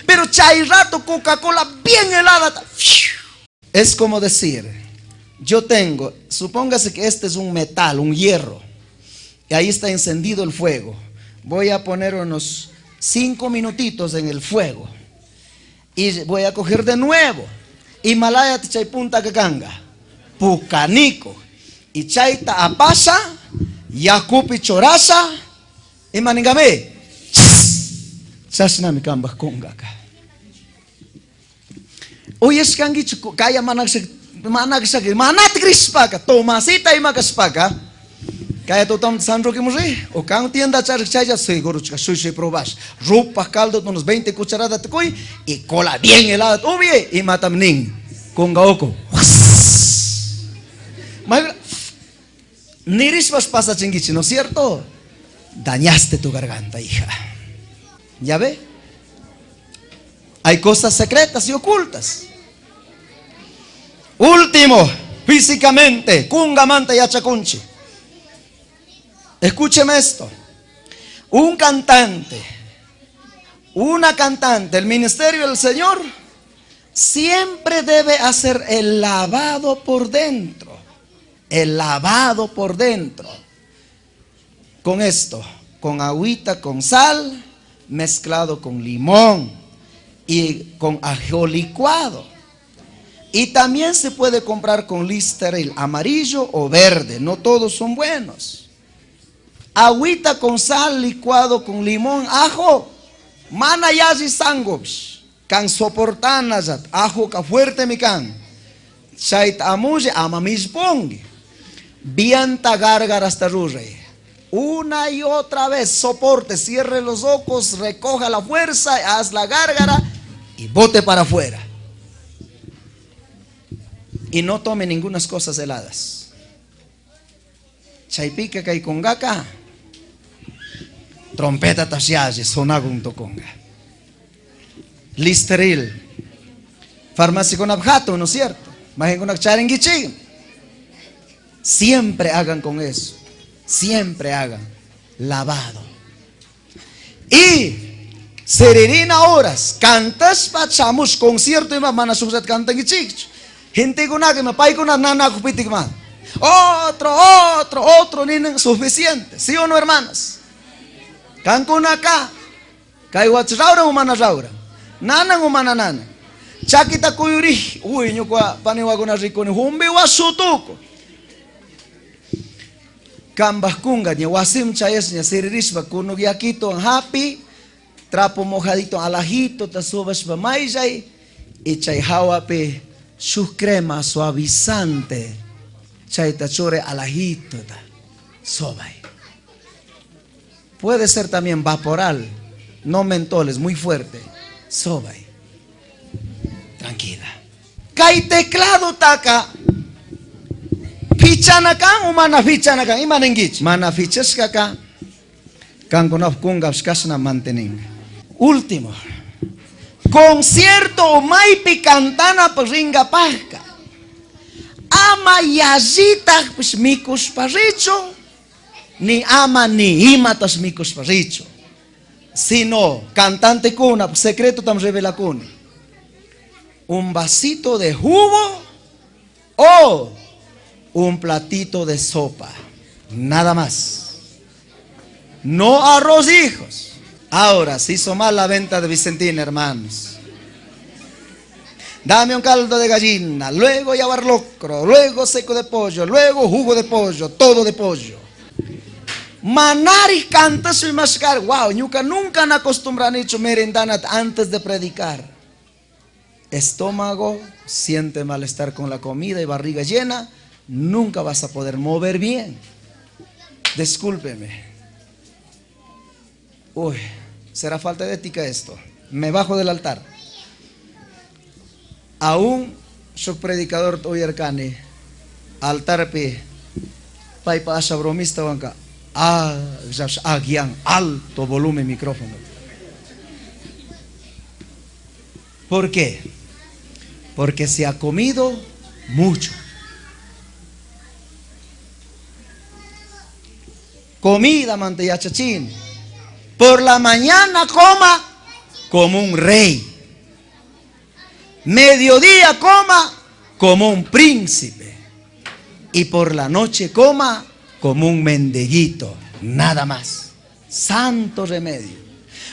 Pero chay rato Coca-Cola bien helada. Es como decir, yo tengo, supóngase que este es un metal, un hierro, y ahí está encendido el fuego. Voy a poner unos 5 minutitos en el fuego, y voy a coger de nuevo, y malaya te chay punta que canga, pucanico, y chaita apasa, yacupi choraza, y maningame, chasna mi camba kunga ka. Hoy es kangi kaya managsak manat grispaka tomasita y makaspaka kaya to tam San Roque Murray o kang tienda chaya seguro chica sushi probas rupa caldo unos 20 cucharadas de coy y cola bien helada obvie y matamning con gaoko nirispas pasa chingichi, ¿no es cierto? Dañaste tu garganta, hija. ¿Ya ve? Hay cosas secretas y ocultas. Último, físicamente, kungamanta y achacunchi. Escúcheme esto. Un cantante, una cantante, el ministerio del Señor siempre debe hacer el lavado por dentro. El lavado por dentro. Con esto, con agüita, con sal, mezclado con limón y con ajo licuado. Y también se puede comprar con Listeril amarillo o verde, no todos son buenos. Agüita con sal licuado con limón, ajo, mana yazi sangos, can soportanas, ajo ka fuerte mi can. Chait amuye amamispongi, vianta gárgara hasta rurre. Una y otra vez, soporte, cierre los ojos, recoja la fuerza, haz la gárgara y bote para afuera. Y no tome ninguna cosas heladas. Chaipica que hay con gaca. Trompeta tashiaje, sonagunto conga. Listeril. Farmacia con abjato, ¿no es cierto? Majen con charenguichi. Siempre hagan con eso. Siempre hagan lavado. Y seririna horas. Cantas pachamos concierto y mamá susat cantan y chich. Gente con que me pay con una nana cupitic man. Otro, ni suficiente. ¿Sí o no, hermanas? Can con acá. Kay wats raura humana raura. Nana humana nana. Chakita kuyuri. Uy, nyukwa paniwa kuna rico ni humbi wa sutuko. Kambas kunga ni wasim chayes ni siririsba kuno yakito happy. Trapo mojadito alajito ta subas ba maizay. Y chay hawape su crema suavizante. Chay tachore alajito ta sobay. Puede ser también vaporal, no mentoles, muy fuerte. Sobay. Tranquila. Kay teclado taka. Fichanakan o mana fichanakan. Imanengich. Mana fichas kaka. Kangunaf kungaf kasna mantening. Último. Concierto o maipi cantana por ringa pasca. ama yallita pues mikushparricho, ni ama ni imatas mikushparricho, sino cantante kuna, pues, secreto tam revela kuna, un vasito de jugo o un platito de sopa, nada más. No arroz, hijos. Ahora se hizo mal la venta de Vicentina, hermanos. Dame un caldo de gallina, luego yabar locro, luego seco de pollo, luego jugo de pollo, todo de pollo. Manari canta su mascar. Wow, nunca han acostumbrado a hecho merendana antes de predicar. Estómago siente malestar con la comida y barriga llena, nunca vas a poder mover bien. Discúlpeme. Uy, será falta de ética esto. Me bajo del altar. Aún soy predicador oyercane. Altar pe. Paipa asa bromista banca. Agian alto volumen micrófono. ¿Por qué? Porque se ha comido mucho. Comida mantilla chachín. Por la mañana coma como un rey. Mediodía coma como un príncipe. Y por la noche coma como un mendeguito. Nada más. Santo remedio.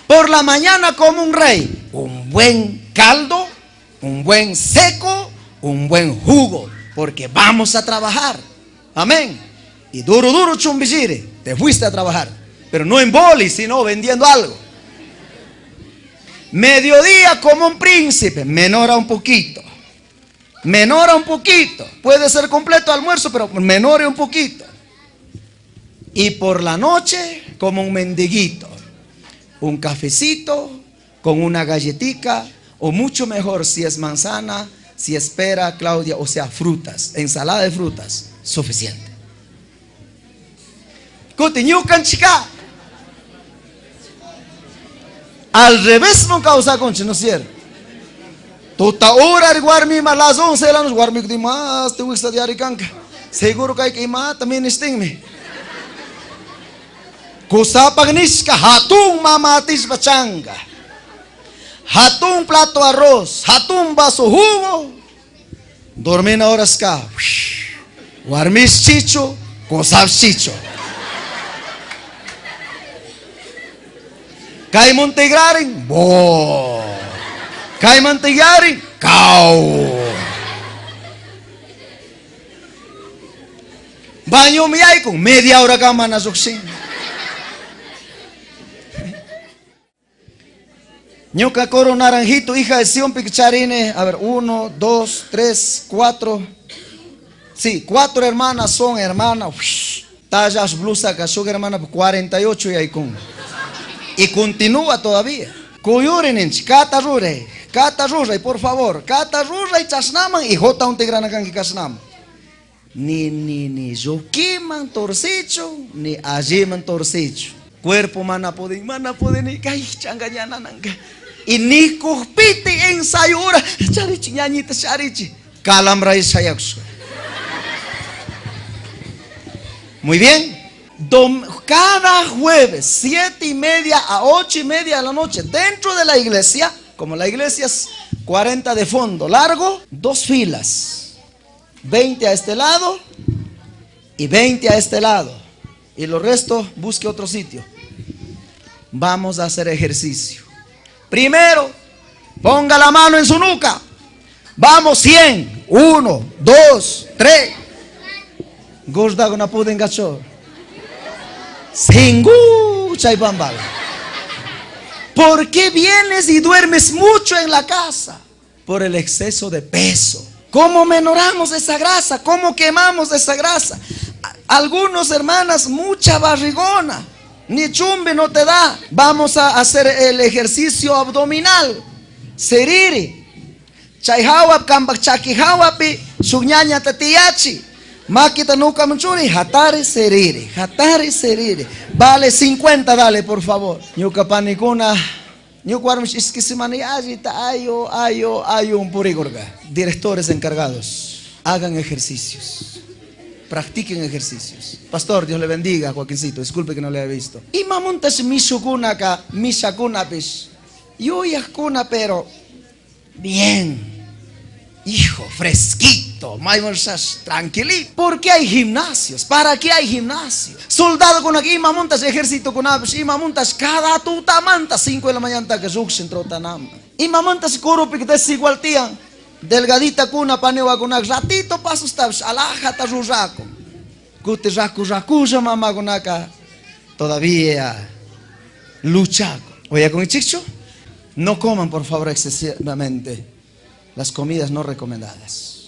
Por la mañana como un rey. Un buen caldo, un buen seco, un buen jugo. Porque vamos a trabajar. Amén. Y duro chumbisire. Te fuiste a trabajar. Pero no en boli, sino vendiendo algo. Mediodía como un príncipe. Menora un poquito. Menora un poquito. Puede ser completo almuerzo, pero menore un poquito. Y por la noche como un mendiguito. Un cafecito con una galletica. O mucho mejor si es manzana, si es pera, Claudia, o sea frutas. Ensalada de frutas. Suficiente. Continucan chica. Al revés no causa concha, ¿no es cierto? Tota hora de guarmi a las 11 de la noche, guarmi que más te gusta de aricanca. Seguro que hay que más también estingme. Kusa pagnishka, hatun mamatis bachanga. Hatun plato arroz, hatun vaso jugo. Dormir horas ka. Guarmis chicho, kosab chicho. Kay montegaring, bo. Kay montegaring, kau. Banyo miyay kung media hora ka manasuksin. Ñuka coro naranjito, hija de Sion Picharine. A ver, 1, 2, 3, 4. Sí, 4 hermanas son hermanas. Tallas blusa que su hermana 48 y hay con. Y continúa todavía. Cuyurinench, Cata Rure, por favor. Cata Rure y Chasnaman y Jota un Tigranacan y Casnam. Ni Yukiman torcicho, ni Ajiman torcicho. Cuerpo mana pueden ni kay changañana nanga. Y ni cuspiti en sayura. Charichi, ñañita, charichi. Calambra y sayaxo. Muy bien. Cada jueves 7:30 a 8:30 de la noche dentro de la iglesia, como la iglesia es 40 de fondo largo, 2 filas, 20 a este lado y 20 a este lado, y los restos busque otro sitio. Vamos a hacer ejercicio. Primero ponga la mano en su nuca. Vamos 100, 1, 2, 3. Gorda con pude engachó. Singucha y bambala. ¿Por qué vienes y duermes mucho en la casa? Por el exceso de peso. ¿Cómo menoramos esa grasa? ¿Cómo quemamos esa grasa? Algunos hermanas, mucha barrigona. Ni chumbe no te da. Vamos a hacer el ejercicio abdominal. Seriri. Chaihawap kambak chakihawapi. Suñaña tatiachi. Makita nunca manchuri, hatari seriri. Vale 50, dale por favor. Ñuka panikuna, ñuka iskisimani ayita ayo un purigurga. Directores encargados. Hagan ejercicios. Practiquen ejercicios. Pastor, Dios le bendiga, Joaquincito. Disculpe que no le he visto. Y mamuntas misukuna acá, misakuna pish. Yo yakuna, pero bien. Hijo, fresquito, tranquilito. ¿Por qué hay gimnasios? ¿Para qué hay gimnasios? Soldado con aquí, mamuntas, ejército con aves, y mamuntas, cada tutamanta, 5 de la mañana que ruxen trotanam. Y mamuntas, coro pique desigual tían. Delgadita kuna paneva kuna ratito pasos tabs alajata rujaco. Kute raku mamá kunaka todavía luchaco. Oye con el chicho, no coman por favor excesivamente las comidas no recomendadas.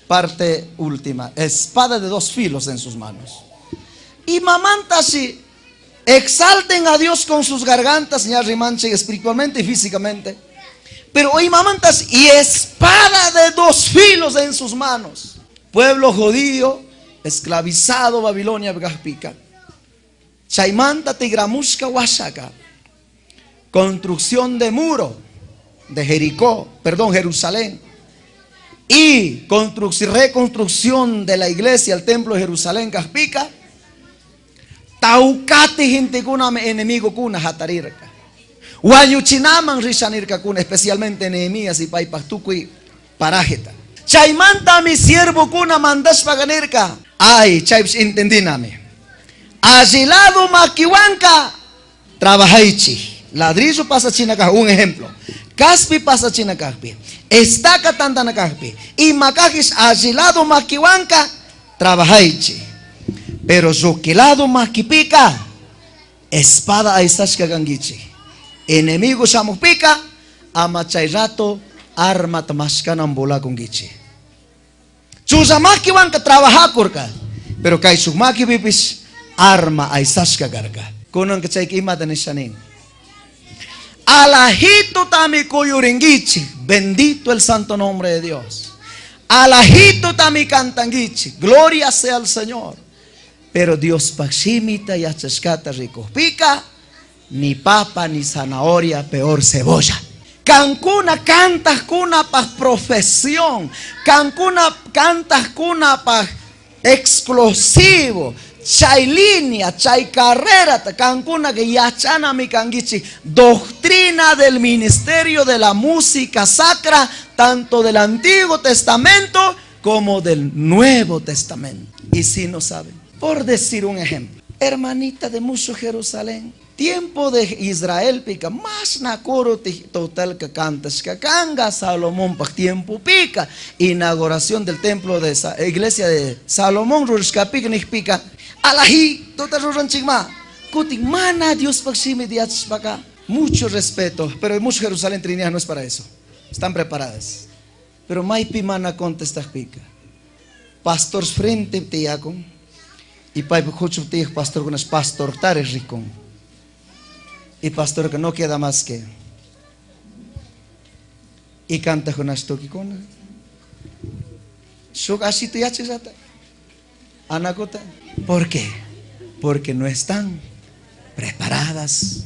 Parte última, espada de 2 filos en sus manos. Y mamantasi exalten a Dios con sus gargantas, ya rimanche espiritualmente y físicamente. Pero hoy mamantas y espada de 2 filos en sus manos. Pueblo judío, esclavizado Babilonia, Gahpica. Chaimanta tigramushka washaka. Construcción de muro de Jerusalén. Y reconstrucción de la iglesia, el templo de Jerusalén, Gahpica. Taucate gente kuna enemigo kuna hatarirka. Wayuchinaman rishanirka kuna, especialmente Nehemías y Paipastukui parajeta. Chaimanta mi siervo kuna mandas paganirka. Ay, chaips entendíname. Asilado maquiwanka trabajaichi. Ladrillo pasa chinacaj, un ejemplo. Caspi pasa chinacajpi. Estaca tantanacajpi. Y macajis asilado maquiwanka trabajaichi. Pero zoquilado maquipica, espada aisashka gangichi. Enemigo shamupica, amachayrato arma tamashkanan bola congichi. Chuzamaki wanka trabaja kurka, pero kay sumaki bipis arma aisashka garga. Kunon kachay imatan shanin. Alajito tami koyuringichi, bendito el santo nombre de Dios. Alajito tami cantangichi, gloria sea al Señor. Pero Dios pachimita y achascata rico pica, ni papa ni zanahoria, peor cebolla. Cancuna cantas cuna pa profesión, Cancuna cantas cuna pa explosivo, chay línea, chay carrera, Cancuna que yachana mi canguichi, doctrina del ministerio de la música sacra, tanto del Antiguo Testamento como del Nuevo Testamento. Y si no saben. Por decir un ejemplo, hermanita de mucho Jerusalén, tiempo de Israel pica, más nakoro total que cantas, que canga Salomón pa tiempo pica, inauguración del templo de esa iglesia de Salomón, rurska pica, pica, alahi, total ruranchigma, kutik mana Dios paxime diachs paca, mucho respeto, pero mucho Jerusalén Trinidad no es para eso, están preparadas, pero maipi mana contestas pica, pastores frente te yacon. Y pastor con pastor tares ricón. Y pastor que no queda más que. Y canta con astokikona. Shogashito yachizata. Anakota. ¿Por qué? Porque no están preparadas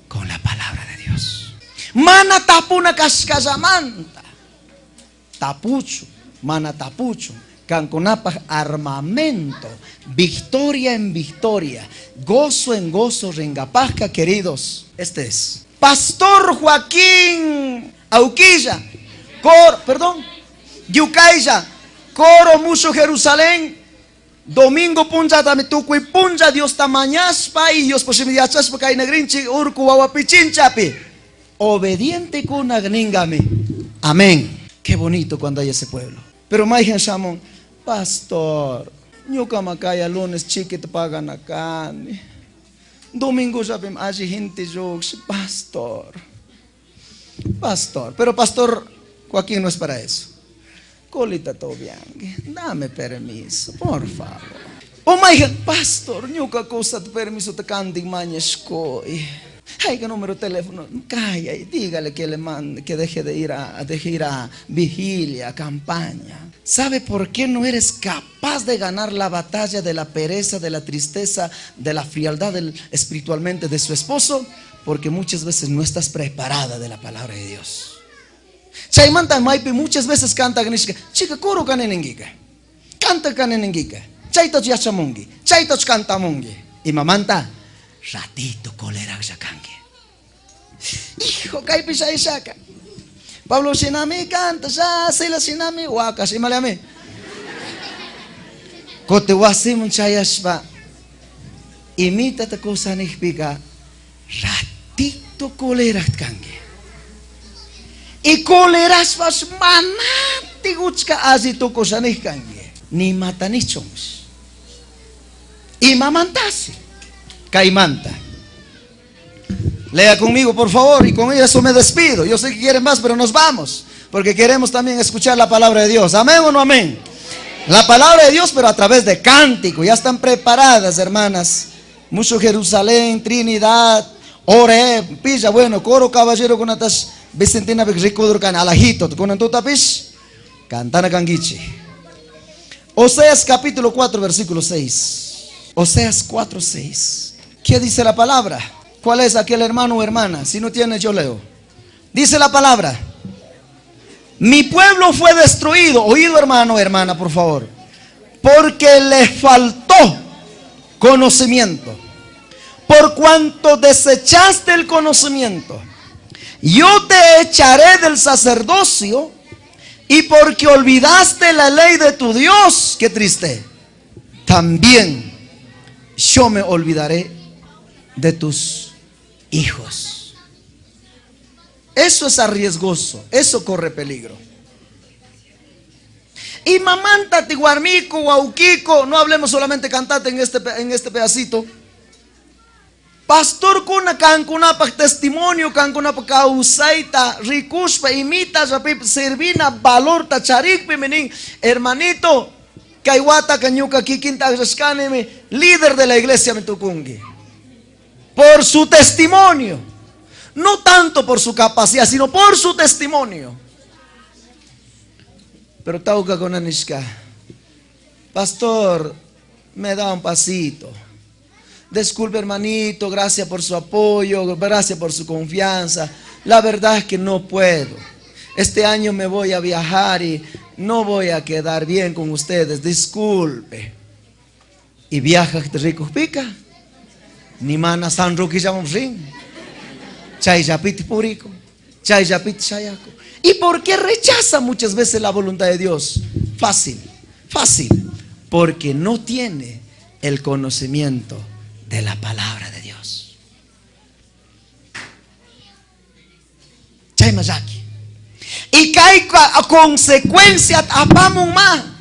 con la palabra de Dios. Mana tapuna cascasamanta. Tapucho. Mana tapucho. Canconapa armamento, victoria en victoria, gozo en gozo, rengapasca, queridos. Este es Pastor Joaquín Auquilla, Yucaiya, coro mucho Jerusalén, domingo punja tamituqui punja Dios tamañaspa y Dios posibilidades para negrinchi urku wawapichinchapi. Obediente con agningame. Amén. Qué bonito cuando hay ese pueblo. Pero Maigen Shamon, pastor, ñuka makaya lunes chiquito pagan acá. Domingo sabem allí gente jokes, pastor. Pero pastor Joaquín no es para eso. Colita Tobiang, dame permiso, por favor. Oh Maigen, pastor, ñuka cosa de permiso te candi mañescoy. Ay, qué número de teléfono, calla y dígale que le mande, que deje de ir a vigilia, a campaña. ¿Sabe por qué no eres capaz de ganar la batalla de la pereza, de la tristeza, de la frialdad espiritualmente de su esposo? Porque muchas veces no estás preparada de la palabra de Dios. Chaymanta maypi muchas veces canta ganishka. Chica coro canenengica. Canta canenengica. Chaytoch yachamungi. Chaytoch cantamungi. Y mamanta ratito colera yakangi. Hijo, kaipi shaka. Pablo Sinami canta, ya se la Sinami wakas, y maleame. Kote wasim chayashba. Imita ta cosa nihpica. Ratito colera kangi. Y coleras vas manati guchka azito cosa nihkangi. Ni matanichons. Y mamantasi. Caimanta. Lea conmigo, por favor, y con eso me despido. Yo sé que quieren más, pero nos vamos, porque queremos también escuchar la palabra de Dios. ¿Amén o no amén? La palabra de Dios, pero a través de cántico. Ya están preparadas, hermanas. Mucho Jerusalén, Trinidad, Ore, Pilla, bueno, coro caballero con atas Vicentina Rico alajito, con antutapish, cantana canguichi. Oseas capítulo 4, versículo 6. Oseas 4, 6. ¿Qué dice la palabra? ¿Cuál es aquel hermano o hermana? Si no tiene, yo leo. Dice la palabra: mi pueblo fue destruido. Oído, hermano o hermana, por favor. Porque le faltó conocimiento. Por cuanto desechaste el conocimiento, yo te echaré del sacerdocio. Y porque olvidaste la ley de tu Dios, qué triste, también yo me olvidaré de tus hijos. Eso es arriesgoso, eso corre peligro. Y mamanta tiguarmico, guauquico, no hablemos solamente cantate en este pedacito. Pastor kuna cancunapa testimonio cancunapa causaita ricuspa imita rapip servina valor tacharik menin hermanito kaiwata kanyuka kikinta raskanemi líder de la iglesia metukungi. Por su testimonio, no tanto por su capacidad, sino por su testimonio. Pero tauca con Anishka, pastor, me da un pasito. Disculpe, hermanito, gracias por su apoyo, gracias por su confianza. La verdad es que no puedo. Este año me voy a viajar y no voy a quedar bien con ustedes. Disculpe. Y viaja de ricos pica. Ni mana san roki llamamos ring. Chay yapit purico. Chay yapit chayako. ¿Y por qué rechaza muchas veces la voluntad de Dios? Fácil, fácil. Porque no tiene el conocimiento de la palabra de Dios. Chaymayaki. Y cae a consecuencia apamumá.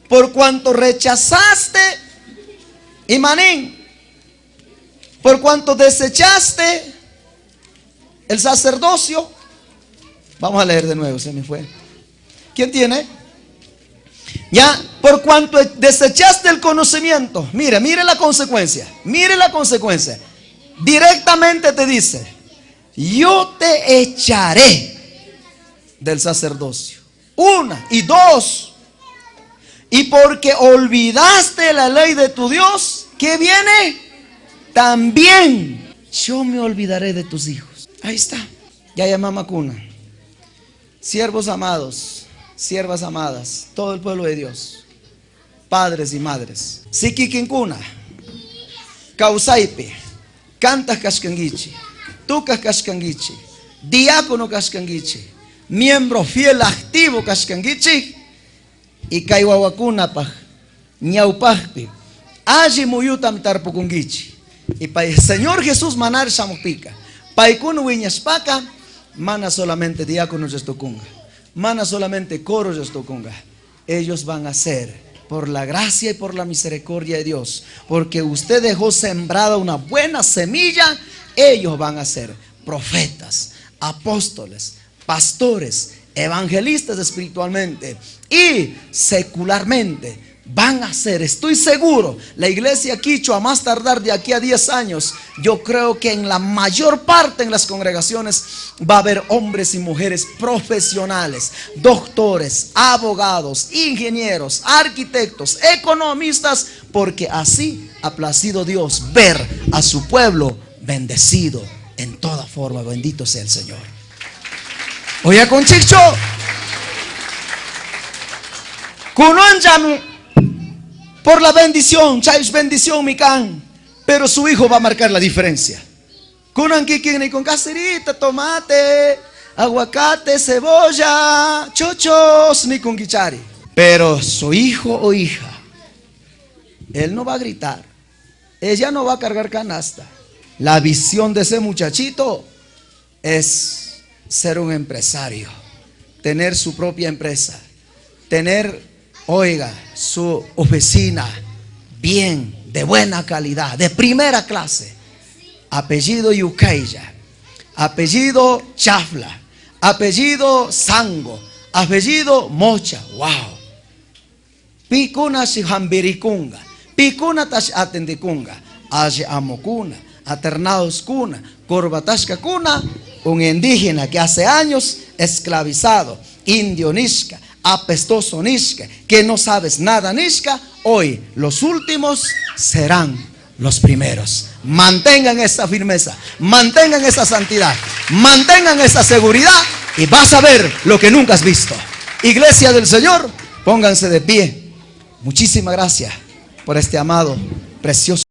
Por cuanto rechazaste, imanín, por cuanto desechaste el sacerdocio. Vamos a leer de nuevo, se me fue. ¿Quién tiene? Ya, por cuanto desechaste el conocimiento. Mire la consecuencia. Mire la consecuencia. Directamente te dice: yo te echaré del sacerdocio. Una y dos. Y porque olvidaste la ley de tu Dios, ¿qué viene? También yo me olvidaré de tus hijos. Ahí está. Ya llamamos cuna. Siervos amados, siervas amadas, todo el pueblo de Dios, padres y madres, sikikinkuna, kausaipe, cantas kashkangichi, tukas kashkangichi, diácono kashkangichi, miembro fiel activo kashkangichi, y kaiwawakuna ñaupajpi, allí muyutam tarpukungichi. Y para el Señor Jesús manar shamupica, paikunu wiñaspaka, mana solamente diáconos estokunga, mana solamente coros estokunga. Ellos van a ser, por la gracia y por la misericordia de Dios, porque usted dejó sembrada una buena semilla, ellos van a ser profetas, apóstoles, pastores, evangelistas espiritualmente y secularmente. Van a ser, estoy seguro, la iglesia Quicho a más tardar de aquí a 10 años, yo creo que en la mayor parte en las congregaciones va a haber hombres y mujeres profesionales, doctores, abogados, ingenieros, arquitectos, economistas, porque así ha placido Dios ver a su pueblo bendecido en toda forma. Bendito sea el Señor. Oye con chicho. Kunon llame por la bendición, chais bendición mi can. Pero su hijo va a marcar la diferencia. Kunon que ni con cacerita, tomate, aguacate, cebolla, chochos, ni con guichari. Pero su hijo o hija, él no va a gritar, ella no va a cargar canasta. La visión de ese muchachito es ser un empresario, tener su propia empresa, tener, oiga, su oficina bien, de buena calidad, de primera clase. Apellido Yucaya, apellido Chafla, apellido Sango, apellido Mocha. Wow. Pikuna shihambiricunga, pikuna tash atendicunga, aje amocuna, aternados cuna, corbatasca cuna, un indígena que hace años esclavizado, indio nisca, apestoso nisca, que no sabes nada nisca, hoy los últimos serán los primeros. Mantengan esa firmeza, mantengan esa santidad, mantengan esa seguridad y vas a ver lo que nunca has visto. Iglesia del Señor, pónganse de pie. Muchísimas gracias por este amado, precioso